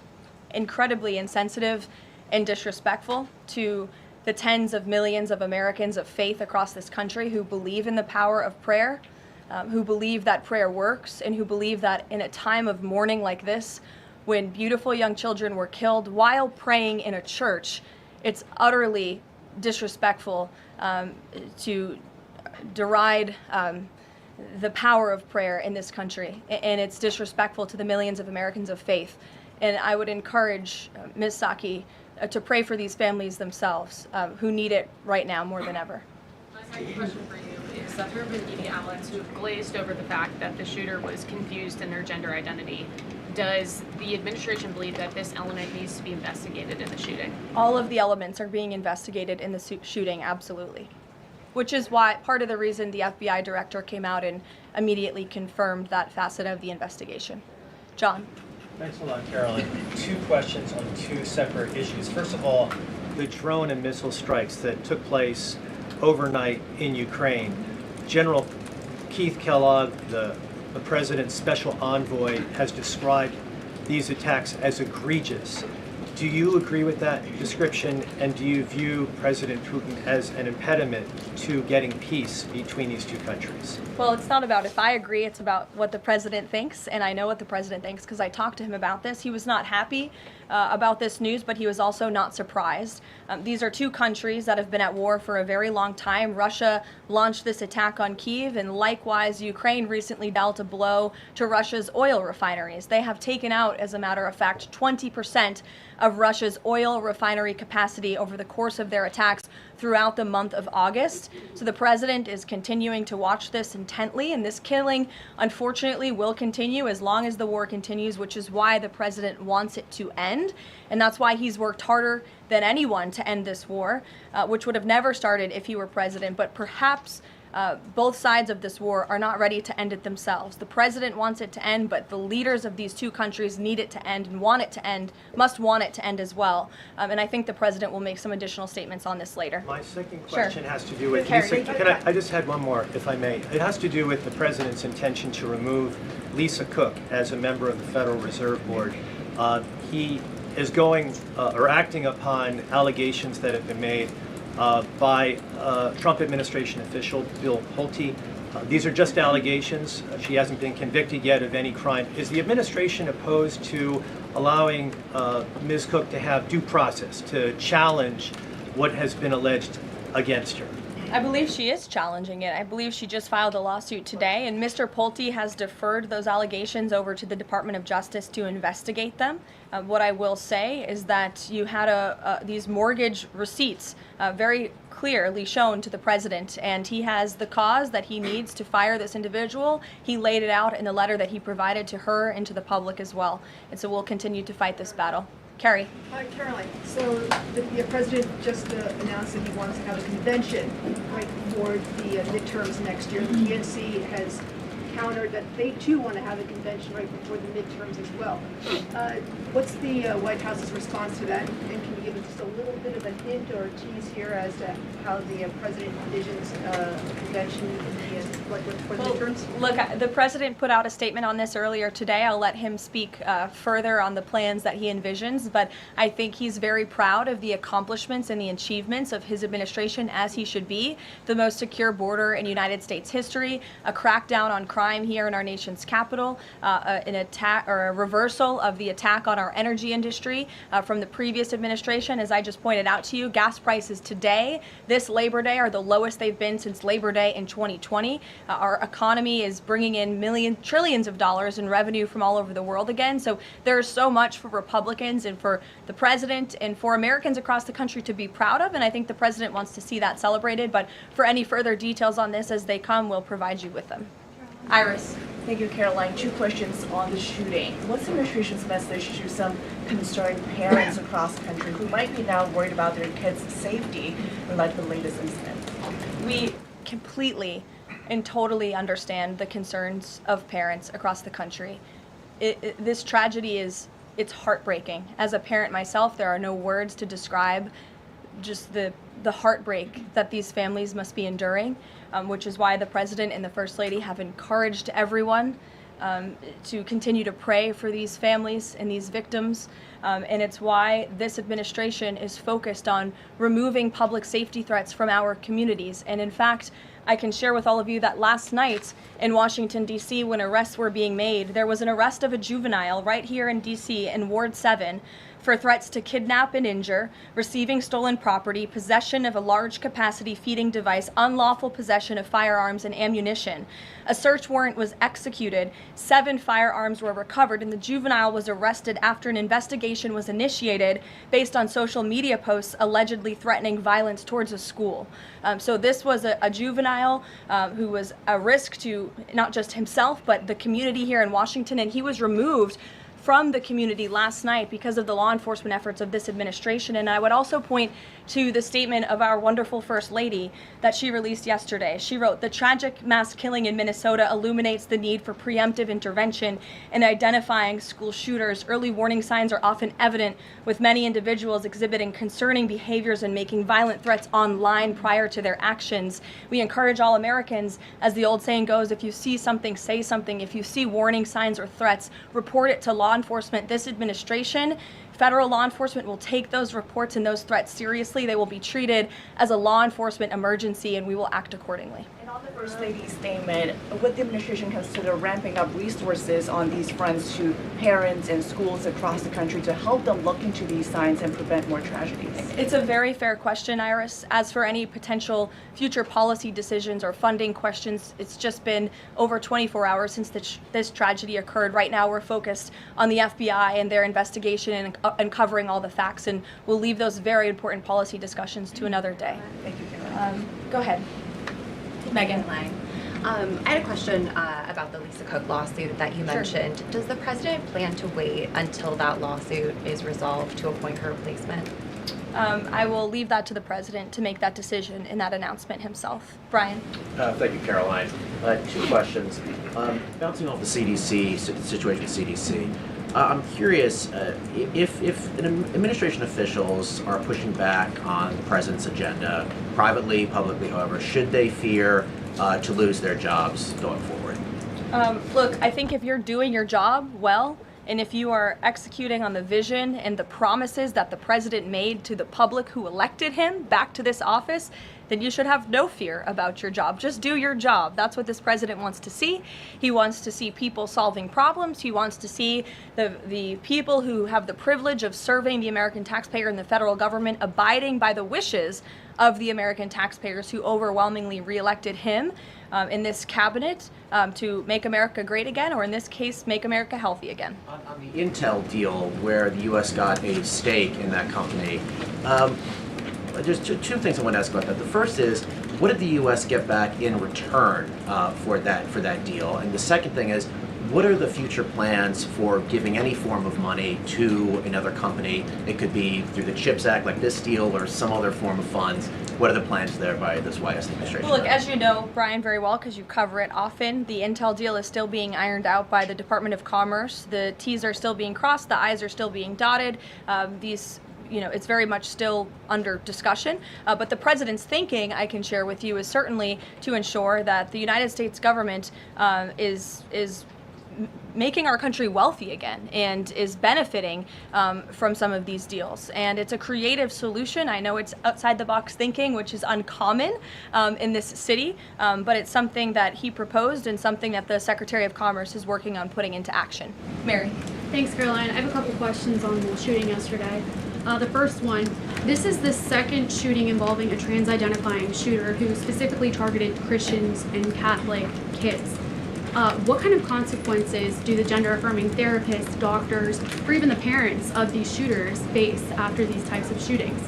incredibly insensitive and disrespectful to the tens of millions of Americans of faith across this country who believe in the power of prayer, who believe that prayer works, and who believe that in a time of mourning like this, when beautiful young children were killed while praying in a church, it's utterly disrespectful to deride the power of prayer in this country, and it's disrespectful to the millions of Americans of faith. And I would encourage Ms. Psaki to pray for these families themselves who need it right now more than ever. My second question for you is that there have been media outlets who have glazed over the fact that the shooter was confused in their gender identity. Does the administration believe that this element needs to be investigated in the shooting? All of the elements are being investigated in the shooting, absolutely. Which is why part of the reason the FBI director came out and immediately confirmed that facet of the investigation. John. Thanks a lot, Carolyn. Two questions on two separate issues. First of all, the drone and missile strikes that took place overnight in Ukraine. General Keith Kellogg, the president's special envoy, has described these attacks as egregious. Do you agree with that description, and do you view President Putin as an impediment to getting peace between these two countries? Well, it's not about if I agree, it's about what the president thinks, and I know what the president thinks because I talked to him about this. He was not happy about this news, but he was also not surprised. These are two countries that have been at war for a very long time. Russia launched this attack on Kyiv, and likewise, Ukraine recently dealt a blow to Russia's oil refineries. They have taken out, as a matter of fact, 20% of Russia's oil refinery capacity over the course of their attacks throughout the month of August. So the president is continuing to watch this intently, and this killing, unfortunately, will continue as long as the war continues, which is why the president wants it to end. And that's why he's worked harder than anyone to end this war, which would have never started if he were president. But perhaps both sides of this war are not ready to end it themselves. The president wants it to end, but the leaders of these two countries need it to end and want it to end, must want it to end as well. And I think the president will make some additional statements on this later. My second question has to do with, Carrie. I just had one more, if I may. It has to do with the president's intention to remove Lisa Cook as a member of the Federal Reserve Board. He is going or acting upon allegations that have been made by Trump administration official Bill Pulte. These are just allegations. She hasn't been convicted yet of any crime. Is the administration opposed to allowing Ms. Cook to have due process, to challenge what has been alleged against her? I believe she is challenging it. I believe she just filed a lawsuit today, and Mr. Pulte has deferred those allegations over to the Department of Justice to investigate them. What I will say is that you had these mortgage receipts very clearly shown to the president, and he has the cause that he needs to fire this individual. He laid it out in the letter that he provided to her and to the public as well. And so we'll continue to fight this battle. Carrie. Hi, Caroline. So the president just announced that he wants to have a convention right before the midterms next year. The DNC has countered that they too want to have a convention right before the midterms as well. What's the White House's response to that? And can you give us just a little bit of a hint or a tease here as to how the president envisions a convention for the midterms? Look, the president put out a statement on this earlier today. I'll let him speak further on the plans that he envisions, but I think he's very proud of the accomplishments and the achievements of his administration, as he should be. The most secure border in United States history, a crackdown on crime here in our nation's capital, an attack or a reversal of the attack on our energy industry from the previous administration. As I just pointed out to you, gas prices today, this Labor Day, are the lowest they've been since Labor Day in 2020. Our economy is bringing in trillions of dollars in revenue from all over the world again. So there's so much for Republicans and for the president and for Americans across the country to be proud of, and I think the president wants to see that celebrated. But for any further details on this as they come, we'll provide you with them. Iris. Thank you, Caroline. Two questions on the shooting. What's the administration's message to some concerned parents across the country who might be now worried about their kids' safety in light of the latest incident? We completely and totally understand the concerns of parents across the country. This tragedy it's heartbreaking. As a parent myself, there are no words to describe just the heartbreak that these families must be enduring, which is why the president and the first lady have encouraged everyone to continue to pray for these families and these victims. And it's why this administration is focused on removing public safety threats from our communities. And in fact, I can share with all of you that last night in Washington, D.C., when arrests were being made, there was an arrest of a juvenile right here in D.C. in Ward 7 for threats to kidnap and injure, receiving stolen property, possession of a large capacity feeding device, unlawful possession of firearms and ammunition. A search warrant was executed, 7 firearms were recovered, and the juvenile was arrested after an investigation was initiated based on social media posts allegedly threatening violence towards a school. So this was a juvenile who was a risk to not just himself, but the community here in Washington, and he was removed from the community last night because of the law enforcement efforts of this administration. And I would also point to the statement of our wonderful First Lady that she released yesterday. She wrote, "The tragic mass killing in Minnesota illuminates the need for preemptive intervention in identifying school shooters. Early warning signs are often evident, with many individuals exhibiting concerning behaviors and making violent threats online prior to their actions. We encourage all Americans, as the old saying goes, if you see something, say something. If you see warning signs or threats, report it to law enforcement." This administration, federal law enforcement, will take those reports and those threats seriously. They will be treated as a law enforcement emergency, and we will act accordingly. And on the First Lady's statement, would the administration consider ramping up resources on these fronts to parents and schools across the country to help them look into these signs and prevent more tragedies? It's a very fair question, Iris. As for any potential future policy decisions or funding questions, it's just been over 24 hours since this tragedy occurred. Right now, we're focused on the FBI and their investigation and uncovering all the facts, and we'll leave those very important policy discussions to another day. Thank you, Caroline. Go ahead. Megan. I had a question about the Lisa Cook lawsuit that you mentioned. Does the president plan to wait until that lawsuit is resolved to appoint her replacement? I will leave that to the president to make that decision in that announcement himself. Brian. Thank you, Caroline. 2 questions. Bouncing off the CDC situation with CDC. I'm curious if administration officials are pushing back on the president's agenda, privately, publicly, however, should they fear to lose their jobs going forward? Look, I think if you're doing your job well, and if you are executing on the vision and the promises that the president made to the public who elected him back to this office, then you should have no fear about your job. Just do your job. That's what this president wants to see. He wants to see people solving problems. He wants to see the people who have the privilege of serving the American taxpayer and the federal government abiding by the wishes of the American taxpayers who overwhelmingly reelected him in this cabinet to make America great again, or in this case, make America healthy again. On the Intel deal, where the U.S. got a stake in that company, there's 2 things I want to ask about that. The first is, what did the U.S. get back in return for that deal? And the second thing is, what are the future plans for giving any form of money to another company? It could be through the CHIPS Act, like this deal, or some other form of funds. What are the plans there by this White House administration? Well, look, as you know, Brian, very well, because you cover it often, the Intel deal is still being ironed out by the Department of Commerce. The T's are still being crossed, the I's are still being dotted. It's very much still under discussion. But the president's thinking, I can share with you, is certainly to ensure that the United States government is making our country wealthy again and is benefiting from some of these deals. And it's a creative solution. I know it's outside the box thinking, which is uncommon in this city, but it's something that he proposed and something that the Secretary of Commerce is working on putting into action. Mary. Thanks, Caroline. I have a couple questions on the shooting yesterday. The first one, this is the second shooting involving a trans-identifying shooter who specifically targeted Christians and Catholic kids. What kind of consequences do the gender-affirming therapists, doctors, or even the parents of these shooters face after these types of shootings?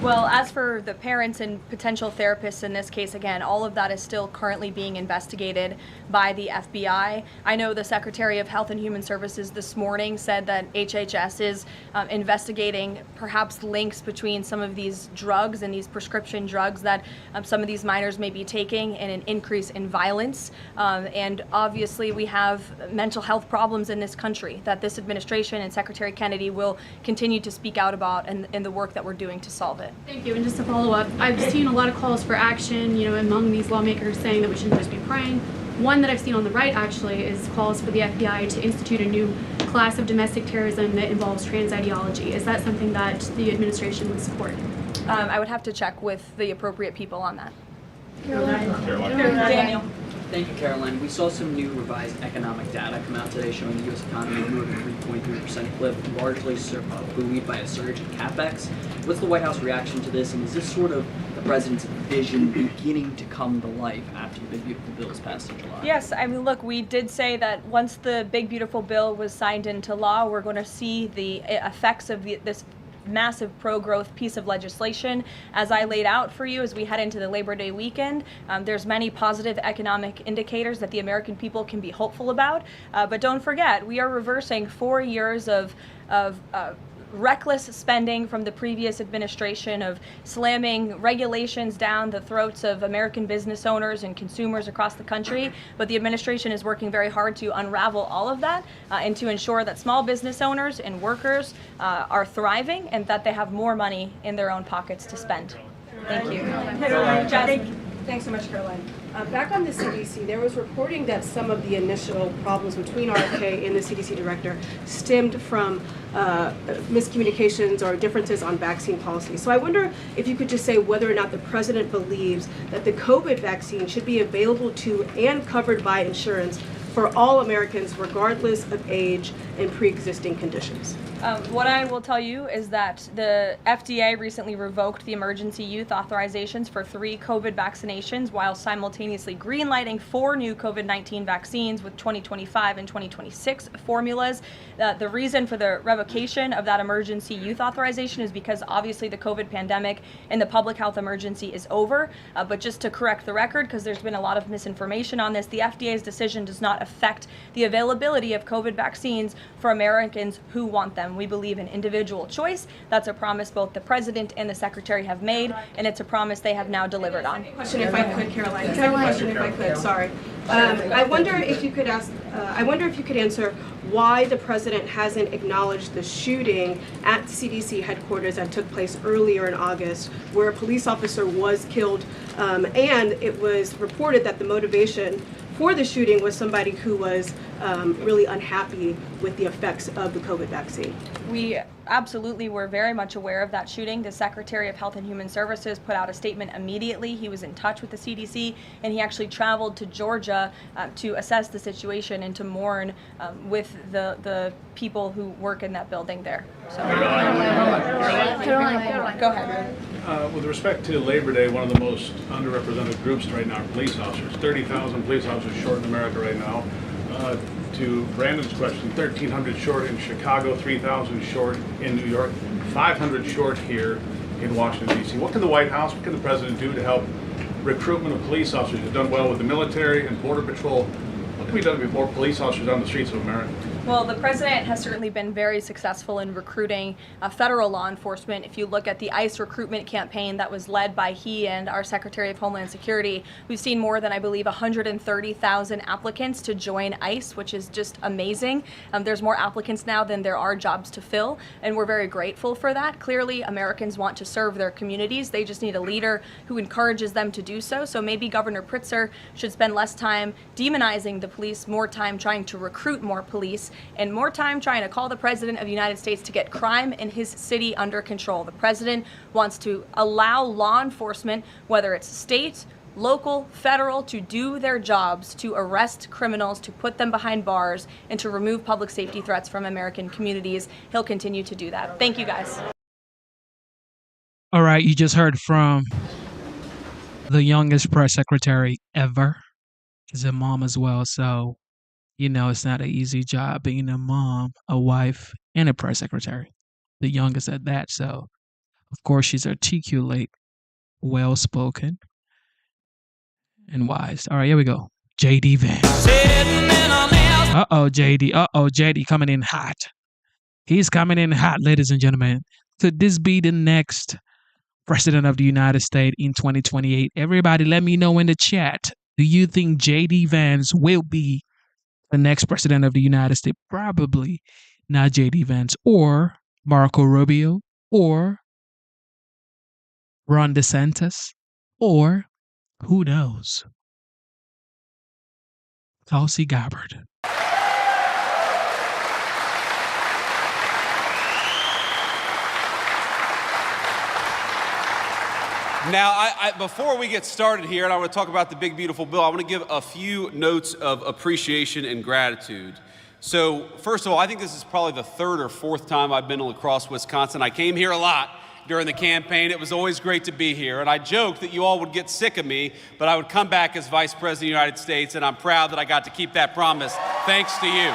Well, as for the parents and potential therapists in this case, again, all of that is still currently being investigated by the FBI. I know the Secretary of Health and Human Services this morning said that HHS is investigating perhaps links between some of these drugs and these prescription drugs that some of these minors may be taking and an increase in violence. And obviously we have mental health problems in this country that this administration and Secretary Kennedy will continue to speak out about in the work that we're doing to solve it. Thank you. And just to follow up, I've seen a lot of calls for action, among these lawmakers saying that we shouldn't just be praying. One that I've seen on the right, actually, is calls for the FBI to institute a new class of domestic terrorism that involves trans ideology. Is that something that the administration would support? I would have to check with the appropriate people on that. Caroline. Daniel. Thank you, Caroline. We saw some new revised economic data come out today showing the U.S. economy grew at a 3.3% clip, largely buoyed by a surge in capex. What's the White House reaction to this, and is this sort of the president's vision beginning to come to life after the Big Beautiful Bill was passed in July? Yes, I mean, look, we did say that once the Big Beautiful Bill was signed into law, we're going to see the effects of this massive pro-growth piece of legislation. As I laid out for you as we head into the Labor Day weekend, there's many positive economic indicators that the American people can be hopeful about. But don't forget, we are reversing 4 years of reckless spending from the previous administration, of slamming regulations down the throats of American business owners and consumers across the country. But the administration is working very hard to unravel all of that and to ensure that small business owners and workers are thriving and that they have more money in their own pockets to spend. Thank you. Thanks so much, Caroline. Back on the CDC, there was reporting that some of the initial problems between RFK and the CDC director stemmed from miscommunications or differences on vaccine policy. So I wonder if you could just say whether or not the president believes that the COVID vaccine should be available to and covered by insurance for all Americans, regardless of age and pre-existing conditions. What I will tell you is that the FDA recently revoked the emergency use authorizations for 3 COVID vaccinations while simultaneously greenlighting 4 new COVID-19 vaccines with 2025 and 2026 formulas. The reason for the revocation of that emergency use authorization is because obviously the COVID pandemic and the public health emergency is over. But just to correct the record, because there's been a lot of misinformation on this, the FDA's decision does not affect the availability of COVID vaccines for Americans who want them. We believe in individual choice. That's a promise both the president and the secretary have made, and it's a promise they have now delivered on. Question, if I could, Caroline. Second question, if I could. Sorry. I wonder if you could answer why the president hasn't acknowledged the shooting at CDC headquarters that took place earlier in August, where a police officer was killed, and it was reported that the motivation for the shooting was somebody who was really unhappy with the effects of the COVID vaccine. We absolutely were very much aware of that shooting. The Secretary of Health and Human Services put out a statement immediately. He was in touch with the CDC, and he actually traveled to Georgia to assess the situation and to mourn with the people who work in that building there. So. Caroline. Go ahead. With respect to Labor Day, one of the most underrepresented groups right now are police officers. 30,000 police officers short in America right now. To Brandon's question, 1,300 short in Chicago, 3,000 short in New York, 500 short here in Washington, D.C. What can the White House, what can the president do to help recruitment of police officers? You've done well with the military and Border Patrol. What can be done to get more police officers on the streets of America? Well, the president has certainly been very successful in recruiting federal law enforcement. If you look at the ICE recruitment campaign that was led by he and our Secretary of Homeland Security, we've seen more than, I believe, 130,000 applicants to join ICE, which is just amazing. There's more applicants now than there are jobs to fill, and we're very grateful for that. Clearly, Americans want to serve their communities. They just need a leader who encourages them to do so. So maybe Governor Pritzker should spend less time demonizing the police, more time trying to recruit more police, and more time trying to call the President of the United States to get crime in his city under control. The President wants to allow law enforcement, whether it's state, local, federal, to do their jobs, to arrest criminals, to put them behind bars, and to remove public safety threats from American communities. He'll continue to do that. Thank you, guys. All right, you just heard from the youngest press secretary ever. She's a mom as well, so you know it's not an easy job being a mom, a wife, and a press secretary. The youngest at that, so of course she's articulate, well-spoken, and wise. All right, here we go. JD Vance. JD coming in hot. He's coming in hot, ladies and gentlemen. Could this be the next president of the United States in 2028? Everybody let me know in the chat. Do you think JD Vance will be the next president of the United States? Probably not JD Vance, or Marco Rubio, or Ron DeSantis, or who knows, Tulsi Gabbard. Now, before we get started here, and I want to talk about the big, beautiful bill, I want to give a few notes of appreciation and gratitude. So, first of all, I think this is probably the third or fourth time I've been to La Crosse, Wisconsin. I came here a lot during the campaign. It was always great to be here. And I joked that you all would get sick of me, but I would come back as Vice President of the United States, and I'm proud that I got to keep that promise, thanks to you.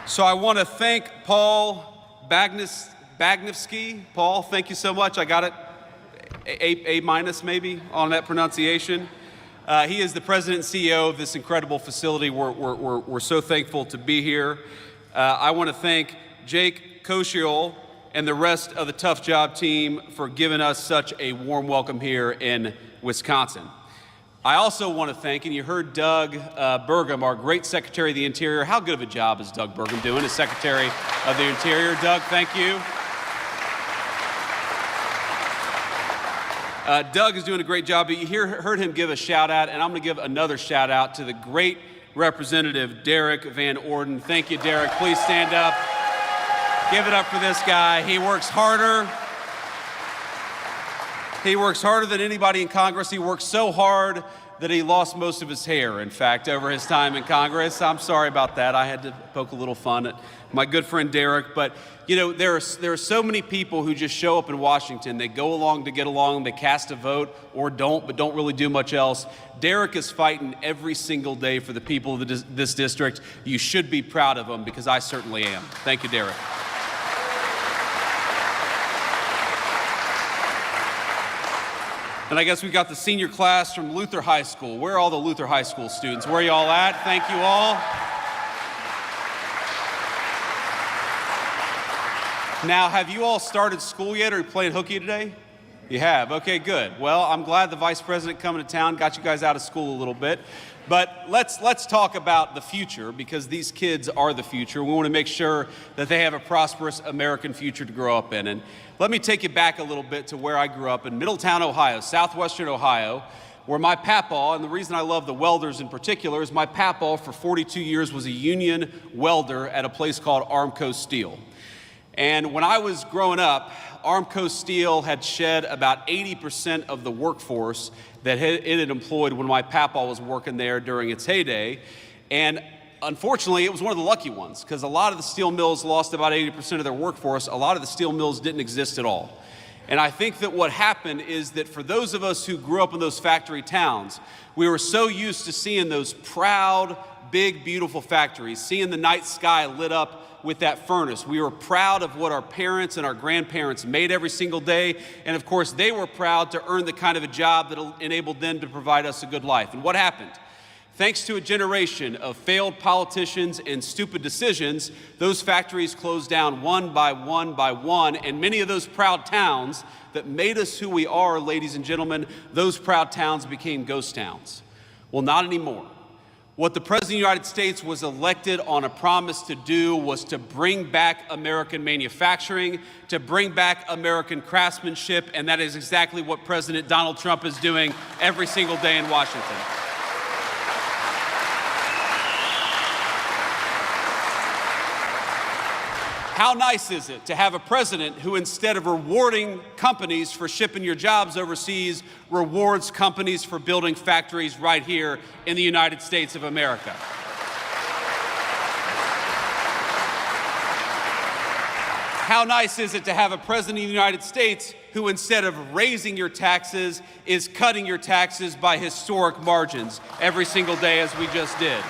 So I want to thank Paul Bagnevsky. Paul, thank you so much. I got it A minus maybe on that pronunciation. He is the president and CEO of this incredible facility. We're so thankful to be here. I want to thank Jake Koshiol and the rest of the Tough Job team for giving us such a warm welcome here in Wisconsin. I also want to thank, and you heard Doug Burgum, our great Secretary of the Interior. How good of a job is Doug Burgum doing as Secretary of the Interior? Doug, thank you. Doug is doing a great job, but you heard him give a shout out, and I'm going to give another shout out to the great Representative Derek Van Orden. Thank you, Derek. Please stand up. Give it up for this guy. He works harder. He works harder than anybody in Congress. He works so hard that he lost most of his hair, in fact, over his time in Congress. I'm sorry about that. I had to poke a little fun at my good friend Derek. But, you know, there are so many people who just show up in Washington. They go along to get along. They cast a vote or don't, but don't really do much else. Derek is fighting every single day for the people of this district. You should be proud of him, because I certainly am. Thank you, Derek. And I guess we've got the senior class from Luther High School. Where are all the Luther High School students? Where are you all at? Thank you all. Now, have you all started school yet, or are you playing hooky today? You have? Okay, good. Well, I'm glad the Vice President coming to town got you guys out of school a little bit. But let's talk about the future, because these kids are the future. We want to make sure that they have a prosperous American future to grow up in. And let me take you back a little bit to where I grew up in Middletown, Ohio, southwestern Ohio, where my papaw, and the reason I love the welders in particular, is my papaw for 42 years was a union welder at a place called Armco Steel. And when I was growing up, Armco Steel had shed about 80% of the workforce that it had employed when my papaw was working there during its heyday. And unfortunately, it was one of the lucky ones, because a lot of the steel mills lost about 80% of their workforce. A lot of the steel mills didn't exist at all. And I think that what happened is that for those of us who grew up in those factory towns, we were so used to seeing those proud, big, beautiful factories, seeing the night sky lit up with that furnace. We were proud of what our parents and our grandparents made every single day. And of course, they were proud to earn the kind of a job that enabled them to provide us a good life. And what happened? Thanks to a generation of failed politicians and stupid decisions, those factories closed down one by one by one. And many of those proud towns that made us who we are, ladies and gentlemen, those proud towns became ghost towns. Well, not anymore. What the President of the United States was elected on a promise to do was to bring back American manufacturing, to bring back American craftsmanship, and that is exactly what President Donald Trump is doing every single day in Washington. How nice is it to have a president who, instead of rewarding companies for shipping your jobs overseas, rewards companies for building factories right here in the United States of America? How nice is it to have a president of the United States who, instead of raising your taxes, is cutting your taxes by historic margins every single day, as we just did?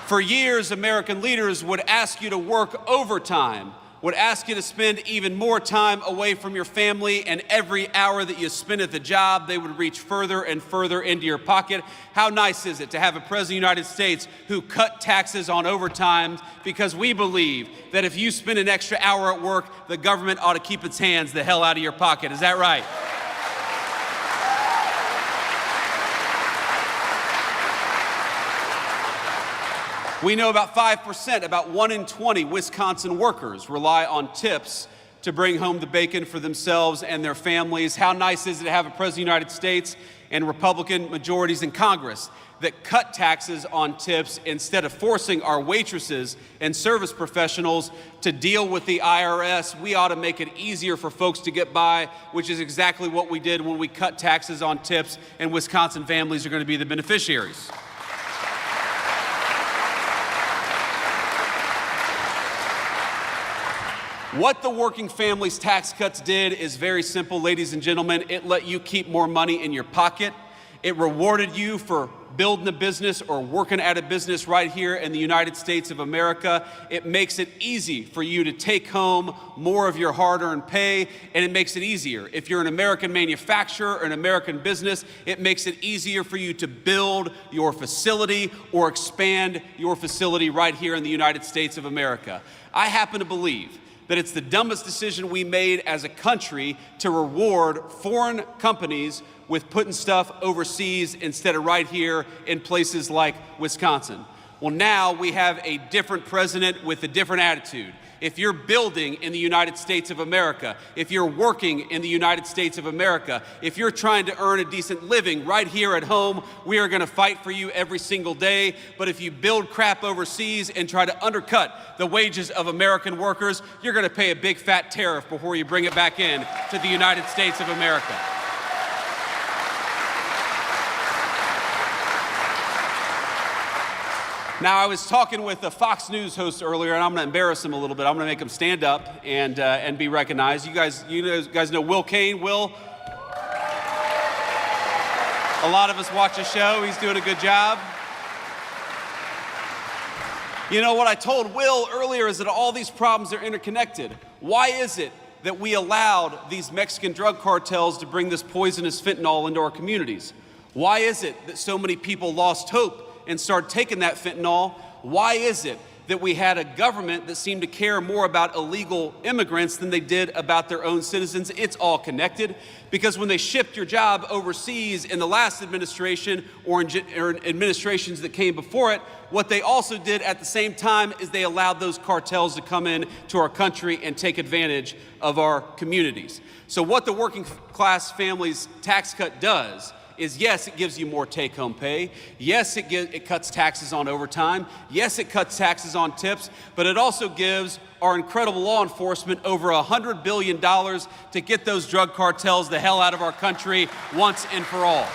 For years, American leaders would ask you to work overtime, would ask you to spend even more time away from your family, and every hour that you spent at the job, they would reach further and further into your pocket. How nice is it to have a president of the United States who cut taxes on overtime, because we believe that if you spend an extra hour at work, the government ought to keep its hands the hell out of your pocket. Is that right? We know about 5%, about 1 in 20 Wisconsin workers rely on tips to bring home the bacon for themselves and their families. How nice is it to have a president of the United States and Republican majorities in Congress that cut taxes on tips instead of forcing our waitresses and service professionals to deal with the IRS. We ought to make it easier for folks to get by, which is exactly what we did when we cut taxes on tips, and Wisconsin families are going to be the beneficiaries. What the Working Families Tax Cuts did is very simple, ladies and gentlemen. It let you keep more money in your pocket. It rewarded you for building a business or working at a business right here in the United States of America. It makes it easy for you to take home more of your hard-earned pay, and it makes it easier. If you're an American manufacturer or an American business, it makes it easier for you to build your facility or expand your facility right here in the United States of America. I happen to believe that it's the dumbest decision we made as a country to reward foreign companies with putting stuff overseas instead of right here in places like Wisconsin. Well, now we have a different president with a different attitude. If you're building in the United States of America, if you're working in the United States of America, if you're trying to earn a decent living right here at home, we are going to fight for you every single day. But if you build crap overseas and try to undercut the wages of American workers, you're going to pay a big fat tariff before you bring it back in to the United States of America. Now, I was talking with a Fox News host earlier, and I'm going to embarrass him a little bit. I'm going to make him stand up and be recognized. You guys know Will Cain. Will, a lot of us watch his show. He's doing a good job. You know, what I told Will earlier is that all these problems are interconnected. Why is it that we allowed these Mexican drug cartels to bring this poisonous fentanyl into our communities? Why is it that so many people lost hope and started taking that fentanyl? Why is it that we had a government that seemed to care more about illegal immigrants than they did about their own citizens? It's all connected, because when they shipped your job overseas in the last administration or in administrations that came before it, what they also did at the same time is they allowed those cartels to come in to our country and take advantage of our communities. So what the Working Class Families Tax Cut does is, yes, it gives you more take-home pay. Yes, it cuts taxes on overtime. Yes, it cuts taxes on tips, but it also gives our incredible law enforcement over $100 billion to get those drug cartels the hell out of our country once and for all.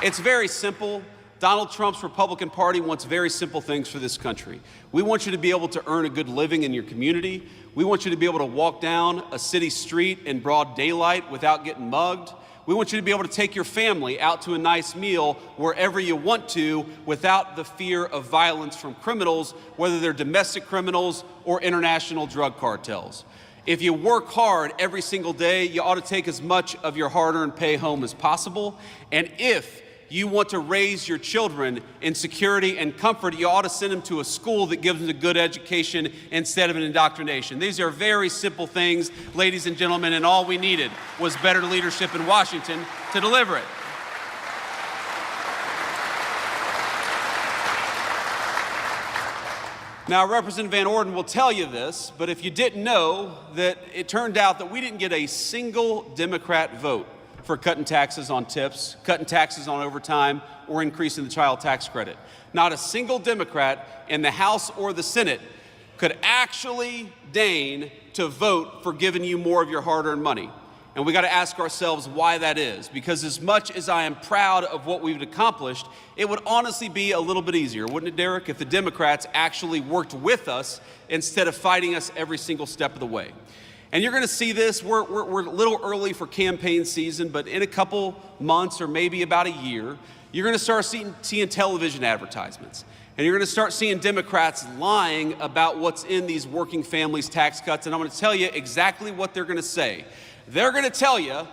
It's very simple. Donald Trump's Republican Party wants very simple things for this country. We want you to be able to earn a good living in your community. We want you to be able to walk down a city street in broad daylight without getting mugged. We want you to be able to take your family out to a nice meal wherever you want to without the fear of violence from criminals, whether they're domestic criminals or international drug cartels. If you work hard every single day, you ought to take as much of your hard-earned pay home as possible. And if you want to raise your children in security and comfort, you ought to send them to a school that gives them a good education instead of an indoctrination. These are very simple things, ladies and gentlemen, and all we needed was better leadership in Washington to deliver it. Now, Representative Van Orden will tell you this, but if you didn't know, that it turned out that we didn't get a single Democrat vote for cutting taxes on tips, cutting taxes on overtime, or increasing the child tax credit. Not a single Democrat in the House or the Senate could actually deign to vote for giving you more of your hard-earned money. And we got to ask ourselves why that is, because as much as I am proud of what we've accomplished, it would honestly be a little bit easier, wouldn't it, Derek, if the Democrats actually worked with us instead of fighting us every single step of the way. And you're going to see this. We're a little early for campaign season, but in a couple months or maybe about a year, you're going to start seeing television advertisements. And you're going to start seeing Democrats lying about what's in these working families tax cuts. And I'm going to tell you exactly what they're going to say. They're going to tell you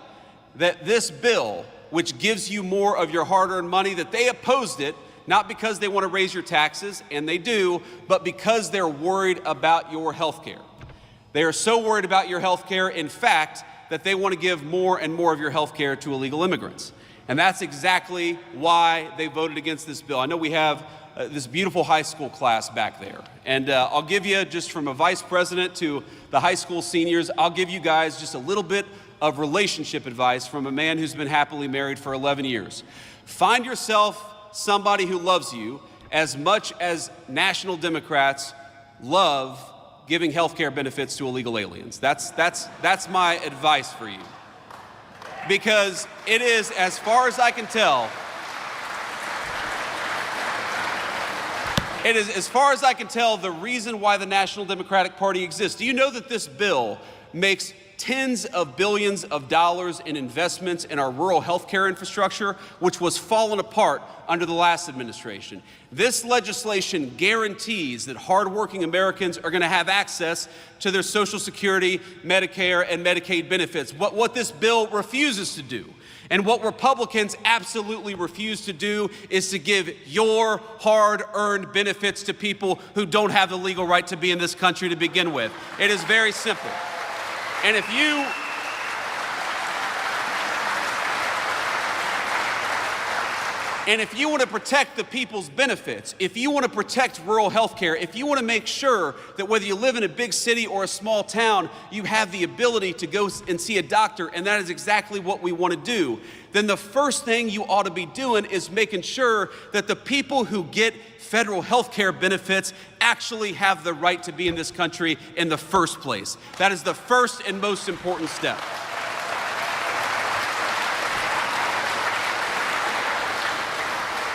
that this bill, which gives you more of your hard-earned money, that they opposed it, not because they want to raise your taxes, and they do, but because they're worried about your health care. They are so worried about your health care, in fact, that they want to give more and more of your health care to illegal immigrants. And that's exactly why they voted against this bill. I know we have this beautiful high school class back there. And I'll give you, just from a vice president to the high school seniors, I'll give you guys just a little bit of relationship advice from a man who's been happily married for 11 years. Find yourself somebody who loves you as much as national Democrats love giving health care benefits to illegal aliens. That's my advice for you. Because it is, as far as I can tell, the reason why the National Democratic Party exists. Do you know that this bill makes tens of billions of dollars in investments in our rural health care infrastructure, which was fallen apart under the last administration? This legislation guarantees that hardworking Americans are going to have access to their Social Security, Medicare, and Medicaid benefits. What this bill refuses to do, and what Republicans absolutely refuse to do, is to give your hard-earned benefits to people who don't have the legal right to be in this country to begin with. It is very simple. And if you want to protect the people's benefits, if you want to protect rural health care, if you want to make sure that whether you live in a big city or a small town, you have the ability to go and see a doctor, and that is exactly what we want to do, then the first thing you ought to be doing is making sure that the people who get federal health care benefits actually have the right to be in this country in the first place. That is the first and most important step.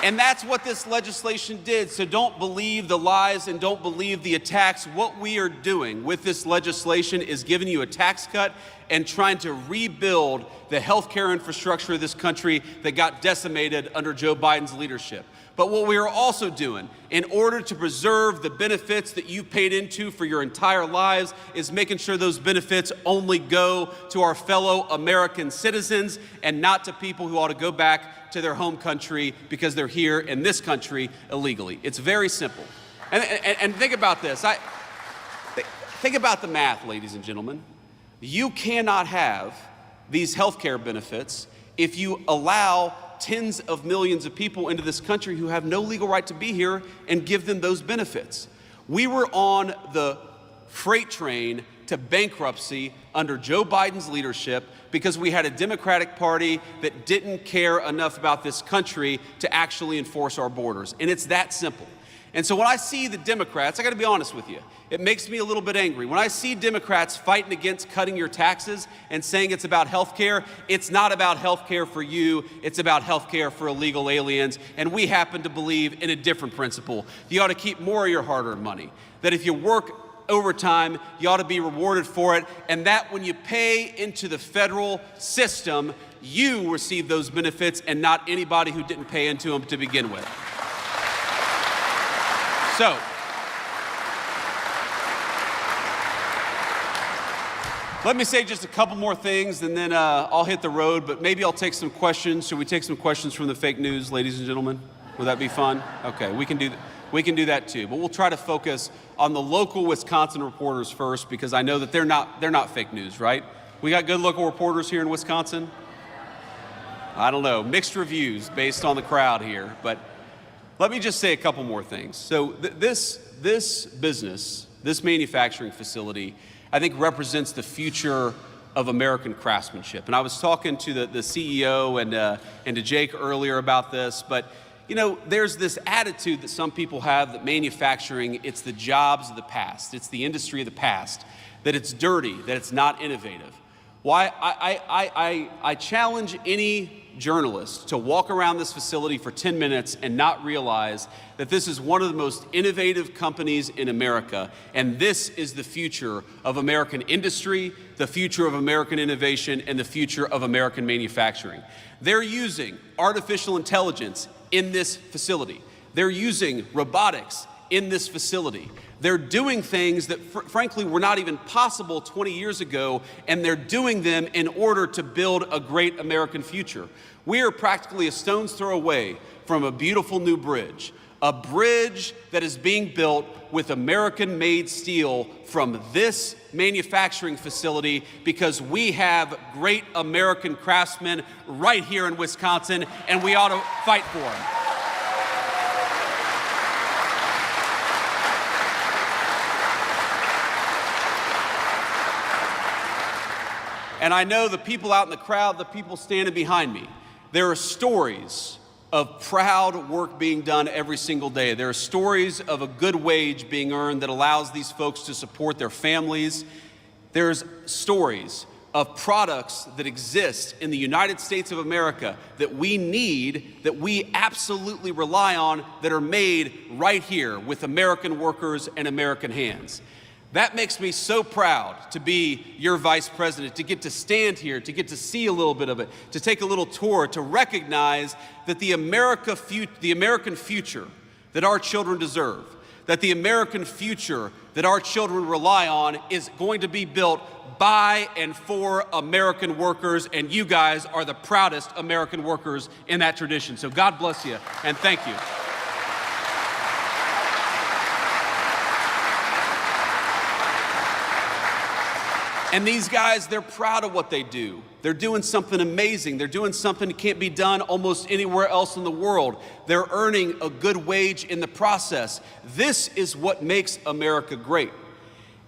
And that's what this legislation did. So don't believe the lies and don't believe the attacks. What we are doing with this legislation is giving you a tax cut and trying to rebuild the healthcare infrastructure of this country that got decimated under Joe Biden's leadership. But what we are also doing, in order to preserve the benefits that you paid into for your entire lives, is making sure those benefits only go to our fellow American citizens and not to people who ought to go back to their home country because they're here in this country illegally. It's very simple. And think about this. Think about the math, ladies and gentlemen. You cannot have these health care benefits if you allow tens of millions of people into this country who have no legal right to be here and give them those benefits. We were on the freight train to bankruptcy under Joe Biden's leadership because we had a Democratic Party that didn't care enough about this country to actually enforce our borders. And it's that simple. And so when I see the Democrats, I got to be honest with you, it makes me a little bit angry. When I see Democrats fighting against cutting your taxes and saying it's about health care, it's not about health care for you, it's about health care for illegal aliens. And we happen to believe in a different principle. You ought to keep more of your hard-earned money. That if you work overtime, you ought to be rewarded for it. And that when you pay into the federal system, you receive those benefits and not anybody who didn't pay into them to begin with. So, let me say just a couple more things and then I'll hit the road, but maybe I'll take some questions. Should we take some questions from the fake news, ladies and gentlemen? Would that be fun? Okay, we can do that too, but we'll try to focus on the local Wisconsin reporters first because I know that they're not fake news, right? We got good local reporters here in Wisconsin? I don't know, mixed reviews based on the crowd here, but let me just say a couple more things. So this business, this manufacturing facility, I think represents the future of American craftsmanship. And I was talking to the CEO and to Jake earlier about this, but you know, there's this attitude that some people have that manufacturing, it's the jobs of the past, it's the industry of the past, that it's dirty, that it's not innovative. Why I challenge any journalist to walk around this facility for 10 minutes and not realize that this is one of the most innovative companies in America, and this is the future of American industry, the future of American innovation, and the future of American manufacturing. They're using artificial intelligence in this facility. They're using robotics in this facility. They're doing things that frankly were not even possible 20 years ago, and they're doing them in order to build a great American future. We are practically a stone's throw away from a beautiful new bridge, a bridge that is being built with American-made steel from this manufacturing facility because we have great American craftsmen right here in Wisconsin, and we ought to fight for them. And I know the people out in the crowd, the people standing behind me, there are stories of proud work being done every single day. There are stories of a good wage being earned that allows these folks to support their families. There's stories of products that exist in the United States of America that we need, that we absolutely rely on, that are made right here with American workers and American hands. That makes me so proud to be your vice president, to get to stand here, to get to see a little bit of it, to take a little tour, to recognize that the American future that our children deserve, that the American future that our children rely on is going to be built by and for American workers, and you guys are the proudest American workers in that tradition. So God bless you, and thank you. And these guys, they're proud of what they do. They're doing something amazing. They're doing something that can't be done almost anywhere else in the world. They're earning a good wage in the process. This is what makes America great.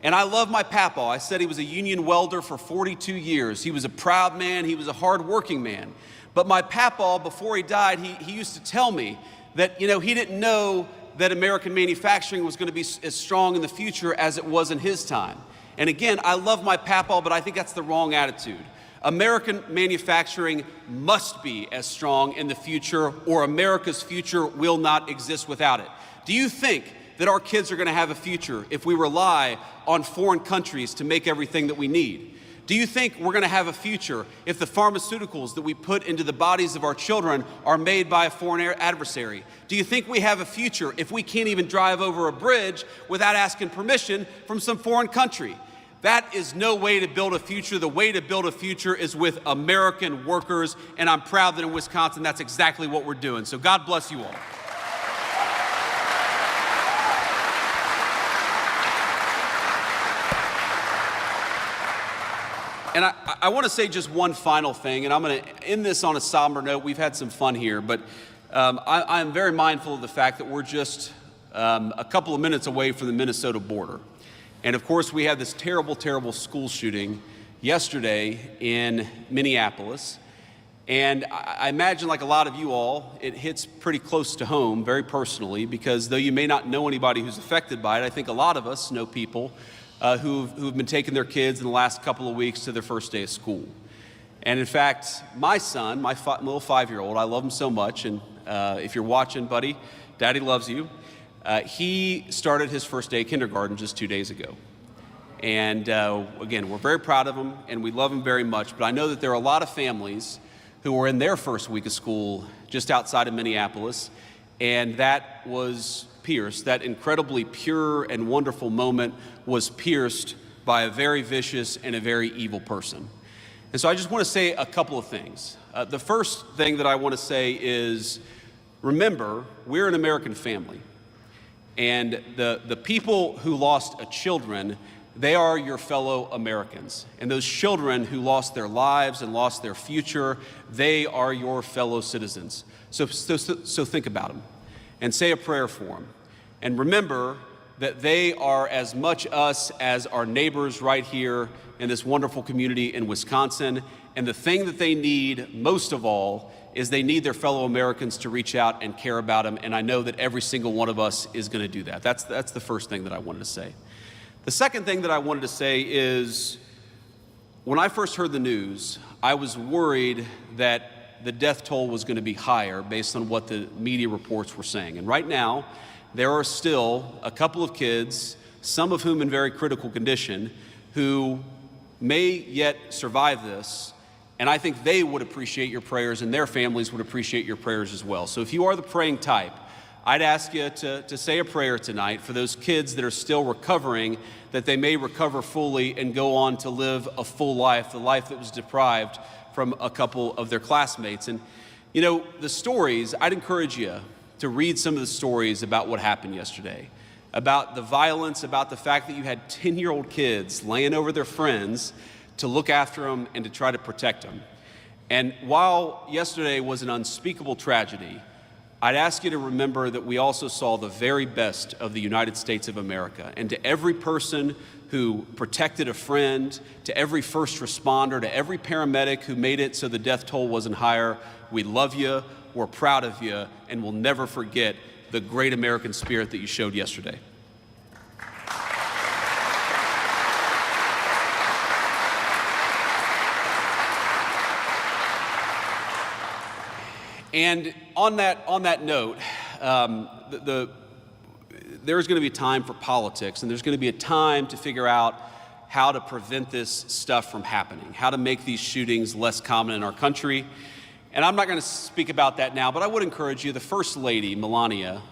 And I love my papa. I said he was a union welder for 42 years. He was a proud man. He was a hardworking man. But my papa, before he died, he used to tell me that, he didn't know that American manufacturing was going to be as strong in the future as it was in his time. And again, I love my papa, but I think that's the wrong attitude. American manufacturing must be as strong in the future, or America's future will not exist without it. Do you think that our kids are going to have a future if we rely on foreign countries to make everything that we need? Do you think we're going to have a future if the pharmaceuticals that we put into the bodies of our children are made by a foreign adversary? Do you think we have a future if we can't even drive over a bridge without asking permission from some foreign country? That is no way to build a future. The way to build a future is with American workers, and I'm proud that in Wisconsin, that's exactly what we're doing. So God bless you all. And I want to say just one final thing, and I'm going to end this on a somber note. We've had some fun here, but I'm very mindful of the fact that we're just a couple of minutes away from the Minnesota border. And of course, we had this terrible, terrible school shooting yesterday in Minneapolis. And I imagine, like a lot of you all, it hits pretty close to home, very personally, because though you may not know anybody who's affected by it, I think a lot of us know people who've been taking their kids in the last couple of weeks to their first day of school. And in fact, my son, my little 5-year-old, I love him so much, and if you're watching, buddy, Daddy loves you. He started his first day of kindergarten just 2 days ago. And again, we're very proud of him, and we love him very much, but I know that there are a lot of families who were in their first week of school just outside of Minneapolis, and that was pierced. That incredibly pure and wonderful moment was pierced by a very vicious and a very evil person. And so I just want to say a couple of things. The first thing that I want to say is, remember, we're an American family. And the people who lost children, they are your fellow Americans. And those children who lost their lives and lost their future, they are your fellow citizens. So think about them and say a prayer for them. And remember that they are as much us as our neighbors right here in this wonderful community in Wisconsin. And the thing that they need most of all is they need their fellow Americans to reach out and care about them. And I know that every single one of us is going to do that. That's the first thing that I wanted to say. The second thing that I wanted to say is, when I first heard the news, I was worried that the death toll was going to be higher based on what the media reports were saying. And right now, there are still a couple of kids, some of whom in very critical condition, who may yet survive this. And I think they would appreciate your prayers, and their families would appreciate your prayers as well. So if you are the praying type, I'd ask you to say a prayer tonight for those kids that are still recovering, that they may recover fully and go on to live a full life, the life that was deprived from a couple of their classmates. And, the stories, I'd encourage you to read some of the stories about what happened yesterday, about the violence, about the fact that you had 10-year-old kids laying over their friends to look after them and to try to protect them. And while yesterday was an unspeakable tragedy, I'd ask you to remember that we also saw the very best of the United States of America. And to every person who protected a friend, to every first responder, to every paramedic who made it so the death toll wasn't higher, we love you, we're proud of you, and we'll never forget the great American spirit that you showed yesterday. And on that note, there's going to be time for politics, and there's going to be a time to figure out how to prevent this stuff from happening, how to make these shootings less common in our country. And I'm not going to speak about that now, but I would encourage you, the First Lady, Melania,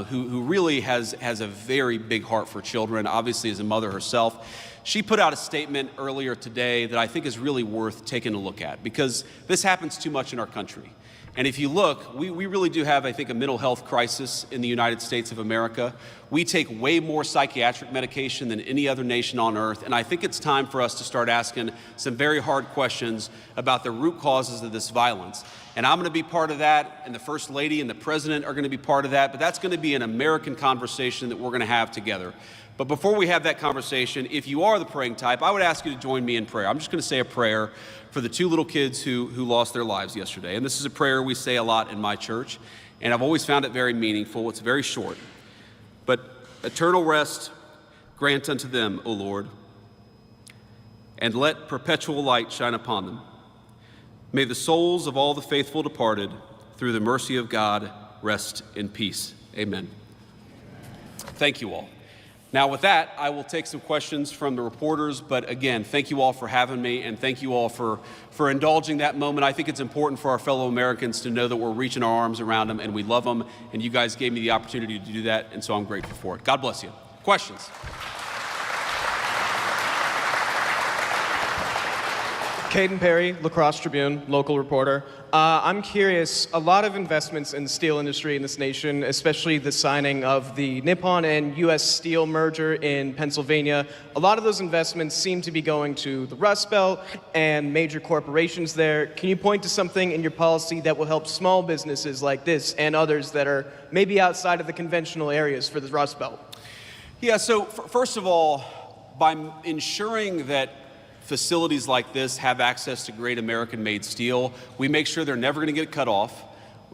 who really has a very big heart for children, obviously as a mother herself, she put out a statement earlier today that I think is really worth taking a look at, because this happens too much in our country. And if you look, we really do have, I think, a mental health crisis in the United States of America. We take way more psychiatric medication than any other nation on earth, and I think it's time for us to start asking some very hard questions about the root causes of this violence. And I'm going to be part of that, and the First Lady and the President are going to be part of that, but that's going to be an American conversation that we're going to have together. But before we have that conversation, if you are the praying type, I would ask you to join me in prayer. I'm just going to say a prayer for the two little kids who lost their lives yesterday. And this is a prayer we say a lot in my church, and I've always found it very meaningful. It's very short. But eternal rest grant unto them, O Lord, and let perpetual light shine upon them. May the souls of all the faithful departed, through the mercy of God, rest in peace. Amen. Thank you all. Now, with that, I will take some questions from the reporters, but again, thank you all for having me, and thank you all for indulging that moment. I think it's important for our fellow Americans to know that we're reaching our arms around them and we love them, and you guys gave me the opportunity to do that, and so I'm grateful for it. God bless you. Questions? Caden Perry, La Crosse Tribune, local reporter. I'm curious, a lot of investments in the steel industry in this nation, especially the signing of the Nippon and U.S. Steel merger in Pennsylvania, a lot of those investments seem to be going to the Rust Belt and major corporations there. Can you point to something in your policy that will help small businesses like this and others that are maybe outside of the conventional areas for the Rust Belt? Yeah, so first of all, by ensuring that facilities like this have access to great American-made steel, we make sure they're never going to get cut off.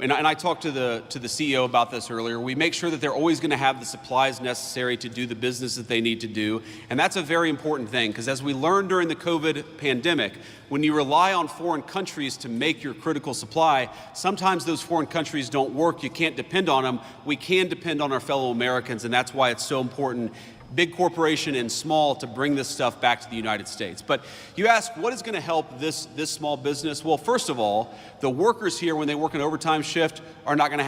And I talked to the CEO about this earlier. We make sure that they're always going to have the supplies necessary to do the business that they need to do. And that's a very important thing, because as we learned during the COVID pandemic, when you rely on foreign countries to make your critical supply, sometimes those foreign countries don't work. You can't depend on them. We can depend on our fellow Americans, and that's why it's so important, big corporation and small, to bring this stuff back to the United States. But you ask, what is going to help this small business? Well, first of all, the workers here, when they work an overtime shift, are not going to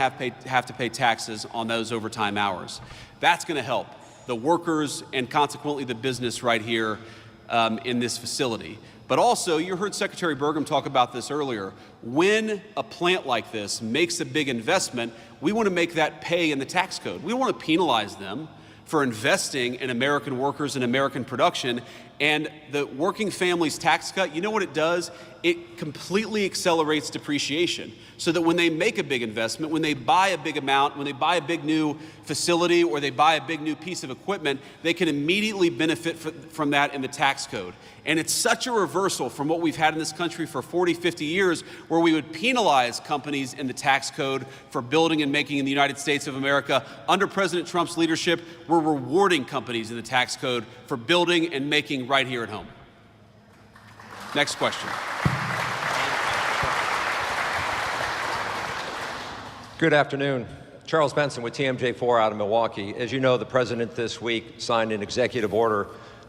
have to pay taxes on those overtime hours. That's going to help the workers and consequently the business right here in this facility. But also, you heard Secretary Burgum talk about this earlier. When a plant like this makes a big investment, we want to make that pay in the tax code. We don't want to penalize them for investing in American workers and American production. And the working families tax cut, you know what it does? It completely accelerates depreciation, so that when they make a big investment, when they buy a big amount, when they buy a big new facility or they buy a big new piece of equipment, they can immediately benefit from that in the tax code. And it's such a reversal from what we've had in this country for 40, 50 years, where we would penalize companies in the tax code for building and making in the United States of America. Under President Trump's leadership, we're rewarding companies in the tax code for building and making right here at home. Next question. Good afternoon. Charles Benson with TMJ4 out of Milwaukee. As you know, the president this week signed an executive order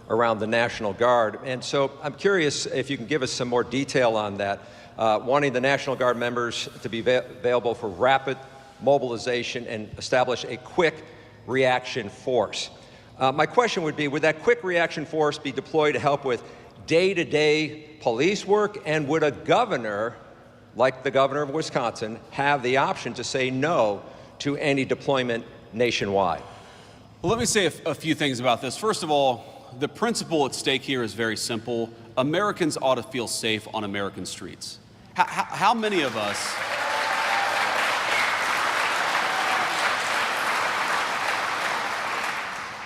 around the National Guard. And so I'm curious if you can give us some more detail on that, wanting the National Guard members to be available for rapid mobilization and establish a quick reaction force. My question would be, would that quick reaction force be deployed to help with day-to-day police work, and would a governor, like the governor of Wisconsin, have the option to say no to any deployment nationwide? Well, let me say a few things about this. First of all, the principle at stake here is very simple. Americans ought to feel safe on American streets. How many of us...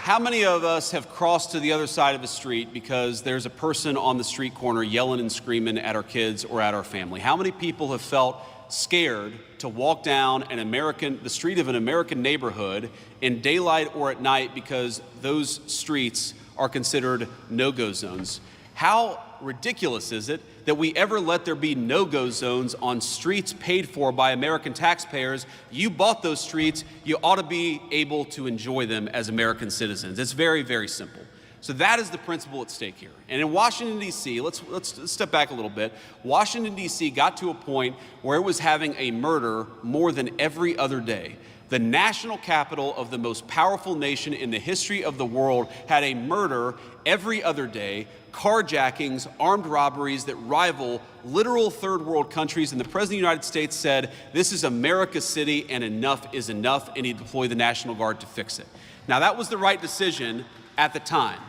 How many of us have crossed to the other side of the street because there's a person on the street corner yelling and screaming at our kids or at our family? How many people have felt scared to walk down the street of an American neighborhood in daylight or at night because those streets are considered no-go zones? How ridiculous is it that we ever let there be no-go zones on streets paid for by American taxpayers? You bought those streets, you ought to be able to enjoy them as American citizens. It's very, very simple. So that is the principle at stake here. And in Washington, D.C., let's step back a little bit. Washington, D.C. got to a point where it was having a murder more than every other day. The national capital of the most powerful nation in the history of the world had a murder every other day, carjackings, armed robberies that rival literal third world countries. And the President of the United States said, this is America's city and enough is enough, and he deployed the National Guard to fix it. Now, that was the right decision at the time.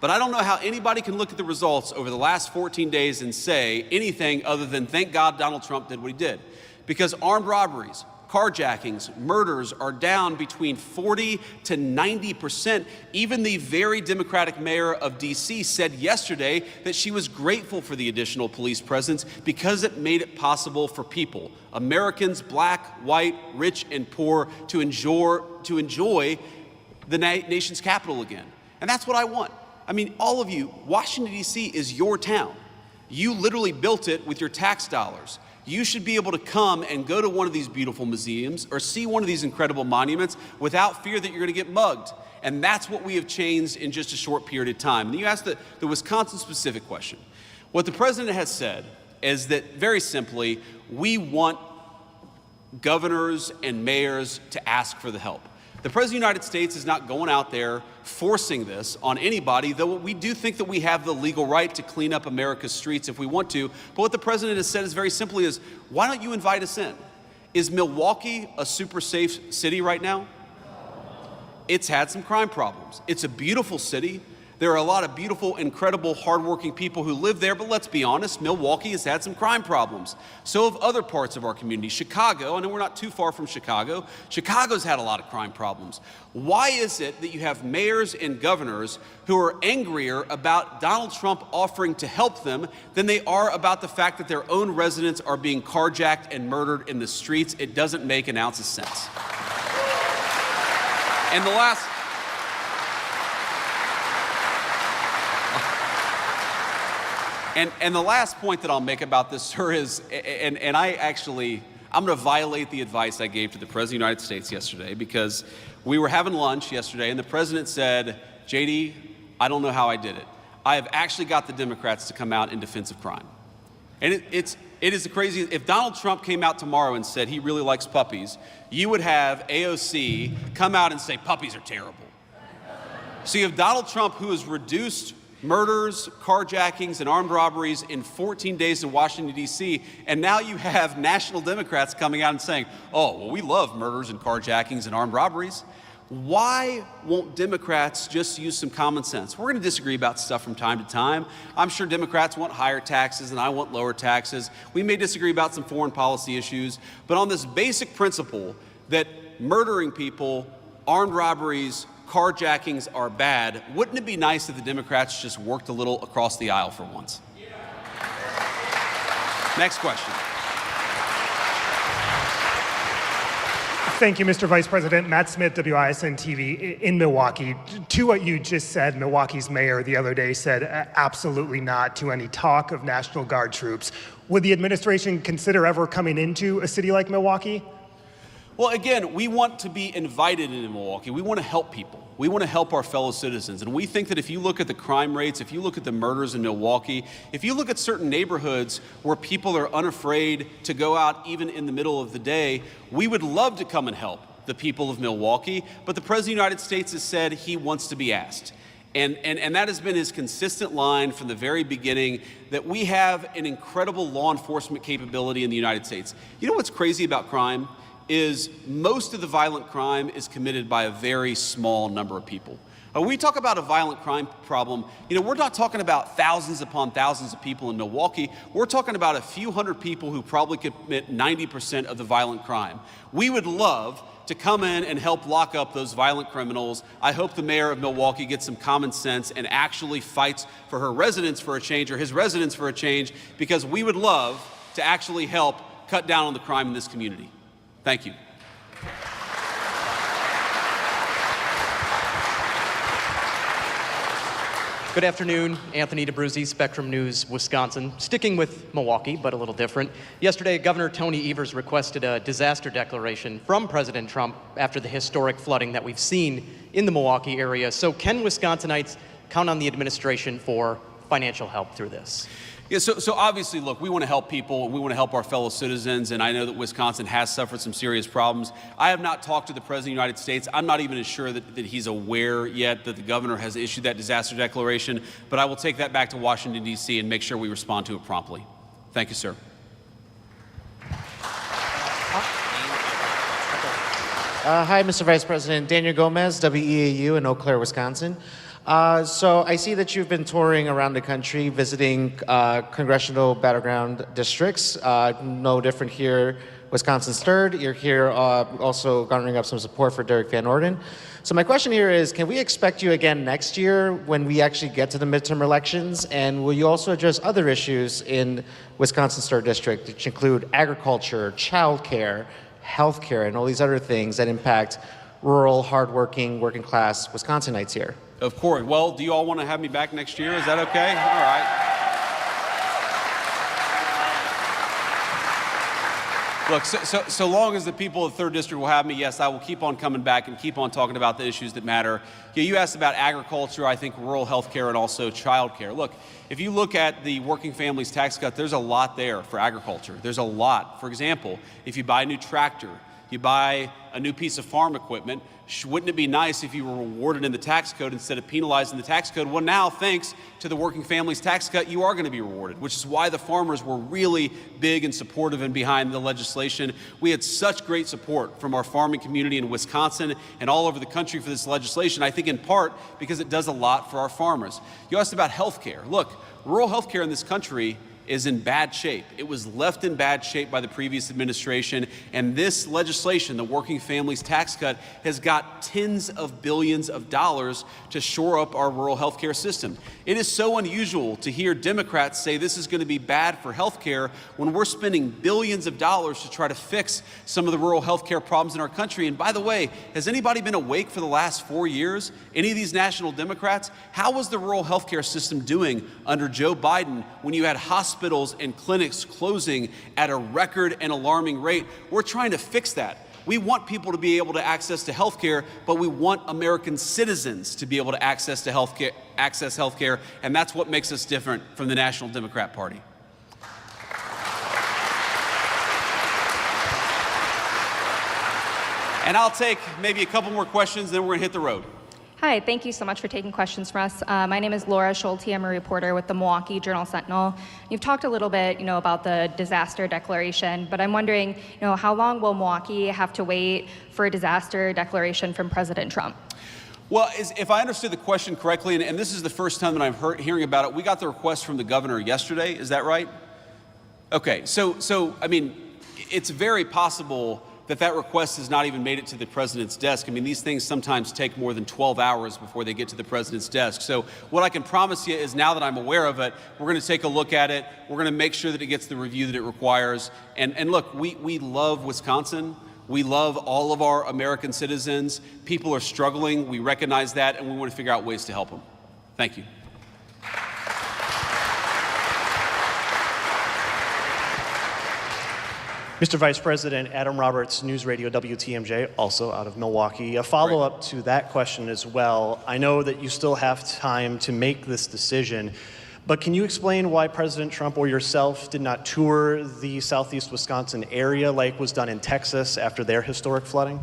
But I don't know how anybody can look at the results over the last 14 days and say anything other than thank God Donald Trump did what he did. Because armed robberies, carjackings, murders are down between 40 to 90%. Even the very Democratic mayor of D.C. said yesterday that she was grateful for the additional police presence because it made it possible for people, Americans, black, white, rich, and poor, to enjoy the nation's capital again. And that's what I want. I mean, all of you, Washington, D.C. is your town. You literally built it with your tax dollars. You should be able to come and go to one of these beautiful museums or see one of these incredible monuments without fear that you're going to get mugged. And that's what we have changed in just a short period of time. And you asked the Wisconsin-specific question. What the president has said is that, very simply, we want governors and mayors to ask for the help. The President of the United States is not going out there forcing this on anybody, though we do think that we have the legal right to clean up America's streets if we want to. But what the President has said is very simply is, why don't you invite us in? Is Milwaukee a super safe city right now? It's had some crime problems. It's a beautiful city. There are a lot of beautiful, incredible, hardworking people who live there, but let's be honest, Milwaukee has had some crime problems. So have other parts of our community. Chicago, I know we're not too far from Chicago. Chicago's had a lot of crime problems. Why is it that you have mayors and governors who are angrier about Donald Trump offering to help them than they are about the fact that their own residents are being carjacked and murdered in the streets? It doesn't make an ounce of sense. And the last... And the last point that I'll make about this, sir, is, I'm going to violate the advice I gave to the President of the United States yesterday, because we were having lunch yesterday and the President said, JD, I don't know how I did it. I have actually got the Democrats to come out in defense of crime. And it is crazy. If Donald Trump came out tomorrow and said he really likes puppies, you would have AOC come out and say puppies are terrible. So you have Donald Trump, who has reduced murders, carjackings, and armed robberies in 14 days in Washington, D.C., and now you have national Democrats coming out and saying, oh, well, we love murders and carjackings and armed robberies. Why won't Democrats just use some common sense? We're going to disagree about stuff from time to time. I'm sure Democrats want higher taxes and I want lower taxes. We may disagree about some foreign policy issues, but on this basic principle that murdering people, armed robberies, carjackings are bad, wouldn't it be nice if the Democrats just worked a little across the aisle for once? Next question. Thank you, Mr. Vice President. Matt Smith, WISN-TV in Milwaukee. To what you just said, Milwaukee's mayor the other day said absolutely not to any talk of National Guard troops. Would the administration consider ever coming into a city like Milwaukee? Well, again, we want to be invited into Milwaukee. We want to help people. We want to help our fellow citizens. And we think that if you look at the crime rates, if you look at the murders in Milwaukee, if you look at certain neighborhoods where people are unafraid to go out even in the middle of the day, we would love to come and help the people of Milwaukee. But the President of the United States has said he wants to be asked. And that has been his consistent line from the very beginning, that we have an incredible law enforcement capability in the United States. You know what's crazy about crime? Is most of the violent crime is committed by a very small number of people. When we talk about a violent crime problem, we're not talking about thousands upon thousands of people in Milwaukee. We're talking about a few hundred people who probably commit 90% of the violent crime. We would love to come in and help lock up those violent criminals. I hope the mayor of Milwaukee gets some common sense and actually fights for her residents for a change, or his residents for a change, because we would love to actually help cut down on the crime in this community. Thank you. Good afternoon, Anthony DeBruzzi, Spectrum News, Wisconsin. Sticking with Milwaukee, but a little different. Yesterday, Governor Tony Evers requested a disaster declaration from President Trump after the historic flooding that we've seen in the Milwaukee area. So can Wisconsinites count on the administration for financial help through this? Yeah, so obviously, look, we want to help people, and we want to help our fellow citizens, and I know that Wisconsin has suffered some serious problems. I have not talked to the President of the United States. I'm not even sure that he's aware yet that the governor has issued that disaster declaration, but I will take that back to Washington, D.C., and make sure we respond to it promptly. Thank you, sir. Hi, Mr. Vice President. Daniel Gomez, WEAU in Eau Claire, Wisconsin. So I see that you've been touring around the country, visiting congressional battleground districts. No different here, Wisconsin's third. You're here also garnering up some support for Derek Van Orden. So my question here is, can we expect you again next year when we actually get to the midterm elections? And will you also address other issues in Wisconsin's third district, which include agriculture, childcare, healthcare, and all these other things that impact rural, hardworking, working class Wisconsinites here? Of course. Well, do you all want to have me back next year? Is that okay? All right. Look, so long as the people of the 3rd District will have me, yes, I will keep on coming back and keep on talking about the issues that matter. Yeah, you asked about agriculture, I think rural health care, and also child care. Look, if you look at the working families tax cut, there's a lot there for agriculture. There's a lot. For example, if you buy a new tractor, you buy a new piece of farm equipment, wouldn't it be nice if you were rewarded in the tax code instead of penalized in the tax code? Well, now, thanks to the working families tax cut, you are going to be rewarded, which is why the farmers were really big and supportive and behind the legislation. We had such great support from our farming community in Wisconsin and all over the country for this legislation, I think in part because it does a lot for our farmers. You asked about health care. Look, rural health care in this country is in bad shape. It was left in bad shape by the previous administration, and this legislation, the Working Families Tax Cut, has got tens of billions of dollars to shore up our rural health care system. It is so unusual to hear Democrats say this is going to be bad for health care when we're spending billions of dollars to try to fix some of the rural health care problems in our country. And by the way, has anybody been awake for the last 4 years? Any of these national Democrats? How was the rural health care system doing under Joe Biden when you had hospitals and clinics closing at a record and alarming rate? We're trying to fix that. We want people to be able to access to health care, but we want American citizens to be able to access health care, and that's what makes us different from the National Democrat Party. And I'll take maybe a couple more questions, then we're going to hit the road. Hi, thank you so much for taking questions from us. My name is Laura Schulte. I'm a reporter with the Milwaukee Journal-Sentinel. You've talked a little bit, about the disaster declaration, but I'm wondering, how long will Milwaukee have to wait for a disaster declaration from President Trump? Well, if I understood the question correctly, and this is the first time that I'm hearing about it, we got the request from the governor yesterday. Is that right? Okay, so I mean, it's very possible that request has not even made it to the president's desk. I mean, these things sometimes take more than 12 hours before they get to the president's desk. So what I can promise you is now that I'm aware of it, we're going to take a look at it. We're going to make sure that it gets the review that it requires. And look, we love Wisconsin. We love all of our American citizens. People are struggling. We recognize that, and we want to figure out ways to help them. Thank you. Mr. Vice President, Adam Roberts, News Radio WTMJ, also out of Milwaukee. A follow-up to that question as well. I know that you still have time to make this decision, but can you explain why President Trump or yourself did not tour the southeast Wisconsin area like was done in Texas after their historic flooding?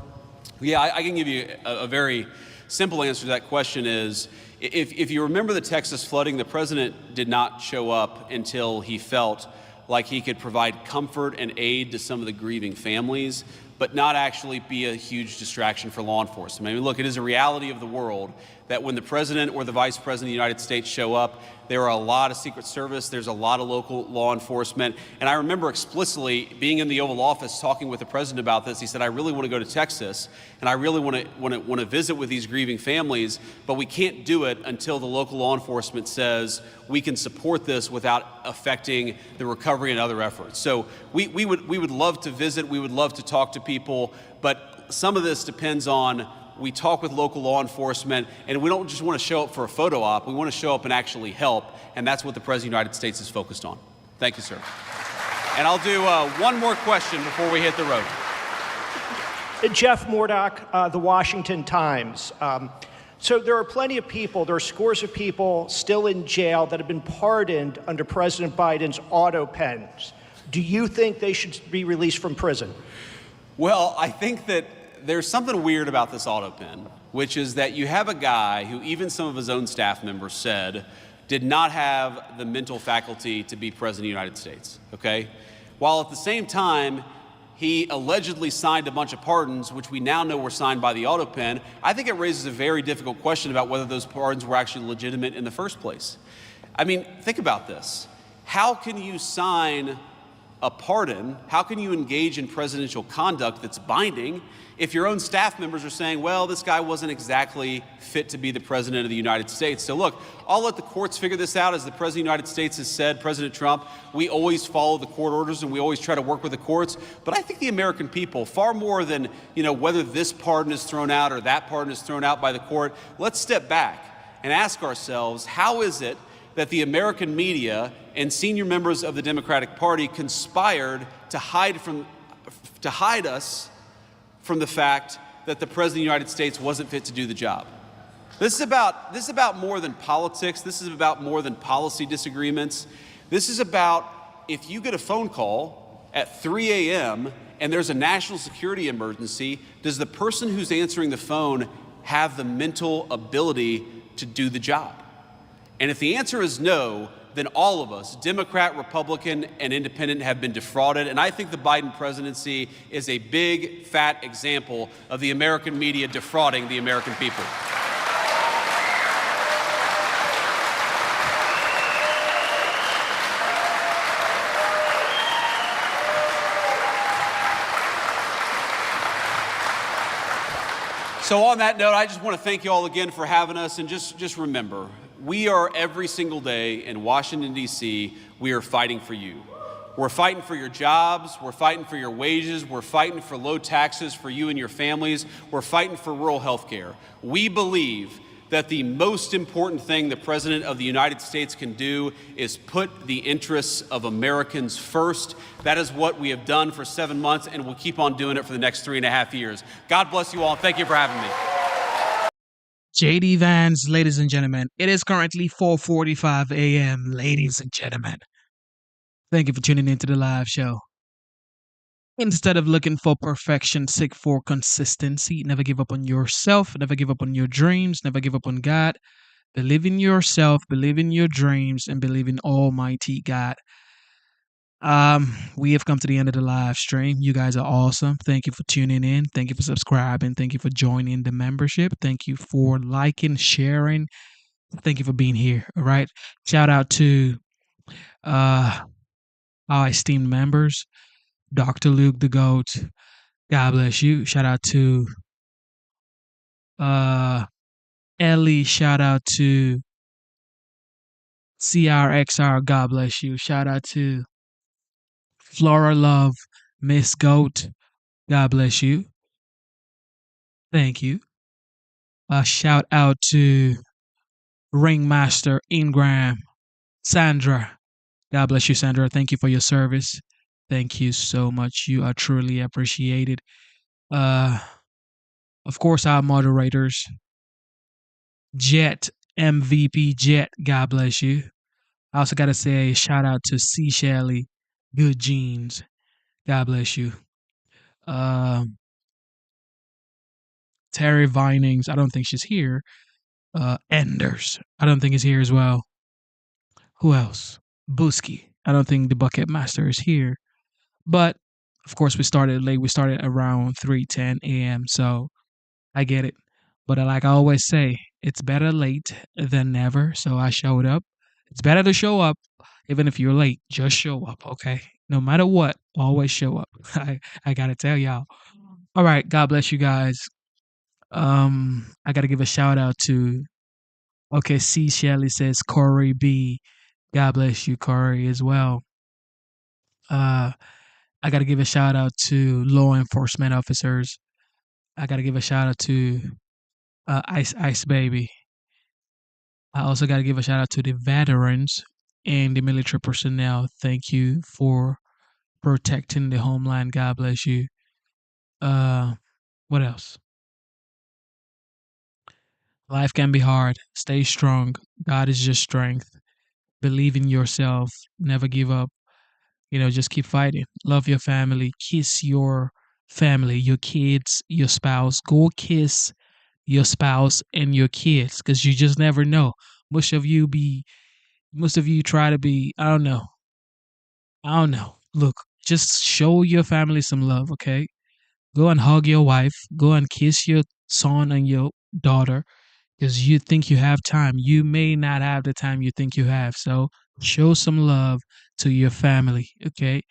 Yeah, I can give you a very simple answer to that question is, if you remember the Texas flooding, the president did not show up until he felt like he could provide comfort and aid to some of the grieving families. but not actually be a huge distraction for law enforcement. I mean, look, it is a reality of the world that when the president or the vice president of the United States show up, there are a lot of Secret Service, there's a lot of local law enforcement. And I remember explicitly being in the Oval Office talking with the president about this. He said, I really want to go to Texas, and I really want to visit with these grieving families, but we can't do it until the local law enforcement says we can support this without affecting the recovery and other efforts. So we would love to visit, we would love to talk to people, but some of this depends on we talk with local law enforcement, and we don't just want to show up for a photo op. We want to show up and actually help, and that's what the President of the United States is focused on. Thank you, sir. And I'll do one more question before we hit the road. Jeff Murdoch, The Washington Times. So there are plenty of people, there are scores of people still in jail that have been pardoned under President Biden's auto pens. Do you think they should be released from prison? Well, I think that there's something weird about this auto pen, which is that you have a guy who even some of his own staff members said did not have the mental faculty to be president of the United States, okay? While at the same time, he allegedly signed a bunch of pardons, which we now know were signed by the auto pen. I think it raises a very difficult question about whether those pardons were actually legitimate in the first place. I mean, think about this. How can you sign a pardon? How can you engage in presidential conduct that's binding if your own staff members are saying, well, this guy wasn't exactly fit to be the president of the United States? So look, I'll let the courts figure this out. As the president of the United States has said, President Trump, we always follow the court orders and we always try to work with the courts. But I think the American people, far more than whether this pardon is thrown out or that pardon is thrown out by the court, let's step back and ask ourselves, how is it that the American media and senior members of the Democratic Party conspired to hide us from the fact that the President of the United States wasn't fit to do the job? This is about more than politics. This is about more than policy disagreements. This is about if you get a phone call at 3 a.m. and there's a national security emergency, does the person who's answering the phone have the mental ability to do the job? And if the answer is no, then all of us, Democrat, Republican, and Independent, have been defrauded. And I think the Biden presidency is a big, fat example of the American media defrauding the American people. So on that note, I just want to thank you all again for having us, and just remember, we are every single day in Washington, D.C., we are fighting for you. We're fighting for your jobs, we're fighting for your wages, we're fighting for low taxes for you and your families, we're fighting for rural health care. We believe that the most important thing the President of the United States can do is put the interests of Americans first. That is what we have done for 7 months, and we'll keep on doing it for the next 3.5 years. God bless you all. Thank you for having me. JD Vance, ladies and gentlemen. It is currently 4:45 a.m., ladies and gentlemen. Thank you for tuning into the live show. Instead of looking for perfection, seek for consistency. Never give up on yourself. Never give up on your dreams. Never give up on God. Believe in yourself. Believe in your dreams. And believe in Almighty God. We have come to the end of the live stream. You guys are awesome. Thank you for tuning in. Thank you for subscribing. Thank you for joining the membership. Thank you for liking, sharing. Thank you for being here. All right. Shout out to our esteemed members. Dr. Luke the Goat, God bless you. Shout out to Ellie. Shout out to CRXR. God bless you. Shout out to Flora Love, Miss Goat. God bless you. Thank you. Shout out to Ringmaster Ingram, Sandra. God bless you, Sandra. Thank you for your service. Thank you so much. You are truly appreciated. Of course, our moderators. Jet, MVP Jet, God bless you. I also got to say a shout out to C. Shelley, Good Genes. God bless you. Terry Vinings, I don't think she's here. Enders, I don't think he's here as well. Who else? Busky, I don't think the Bucket Master is here. But Of course, we started late. We started around 3:10 a.m. So I get it. But like I always say, it's better late than never. So I showed up. It's better to show up, even if you're late. Just show up, okay? No matter what, always show up. I gotta tell y'all. All right, God bless you guys. I gotta give a shout out to okay, C Shelley says Corey B. God bless you, Corey, as well. I gotta give a shout out to law enforcement officers. I gotta give a shout out to Ice Baby. I also gotta give a shout out to the veterans and the military personnel. Thank you for protecting the homeland. God bless you. What else? Life can be hard. Stay strong. God is your strength. Believe in yourself. Never give up. Just keep fighting. Love your family. Kiss your family, your kids, your spouse. Go kiss your spouse and your kids because you just never know. Most of you try to be, I don't know. Look, just show your family some love, okay? Go and hug your wife. Go and kiss your son and your daughter because you think you have time. You may not have the time you think you have. So show some love to your family, okay?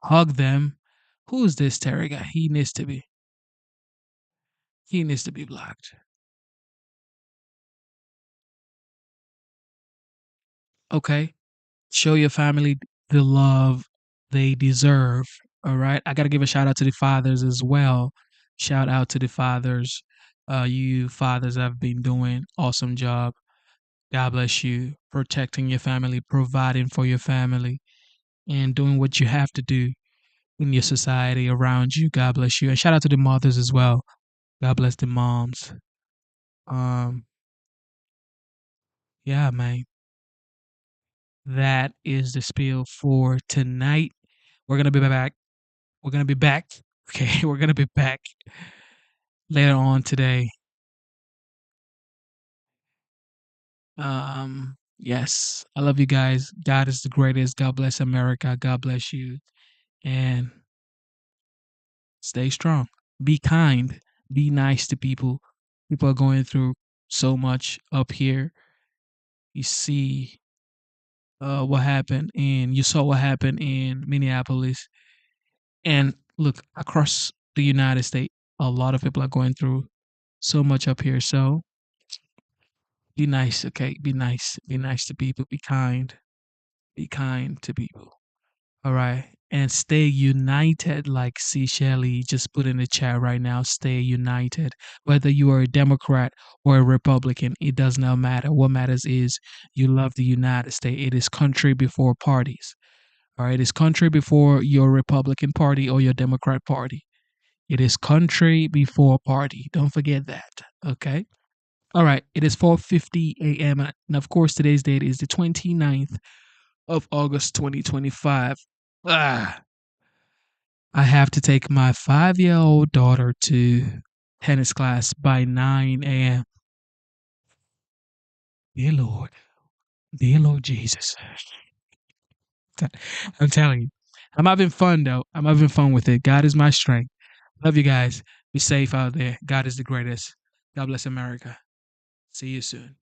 Hug them. Who's this Terry guy? He needs to be blocked. Okay? Show your family the love they deserve. All right. I got to give a shout out to the fathers as well. Shout out to the fathers. You fathers have been doing awesome job. God bless you. Protecting your family, providing for your family, and doing what you have to do in your society around you. God bless you. And shout out to the mothers as well. God bless the moms. Yeah, man. That is the spiel for tonight. We're gonna be back. We're gonna be back. Okay, we're gonna be back later on today. Yes, I love you guys. God is the greatest. God bless America. God bless you, and stay strong. Be kind. Be nice to people. People are going through so much up here. You see, what happened, and you saw what happened in Minneapolis, and look across the United States. A lot of people are going through so much up here. So be nice, okay? Be nice. Be nice to people. Be kind. Be kind to people. All right. And stay united, like C. Shelley just put in the chat right now. Stay united. Whether you are a Democrat or a Republican, it does not matter. What matters is you love the United States. It is country before parties. All right. It is country before your Republican Party or your Democrat Party. It is country before party. Don't forget that. Okay. All right. It is 4:50 a.m. And of course, today's date is the 29th of August 2025. I have to take my 5-year-old daughter to tennis class by 9 a.m. Dear Lord Jesus. I'm telling you, I'm having fun though. I'm having fun with it. God is my strength. Love you guys. Be safe out there. God is the greatest. God bless America. See you soon.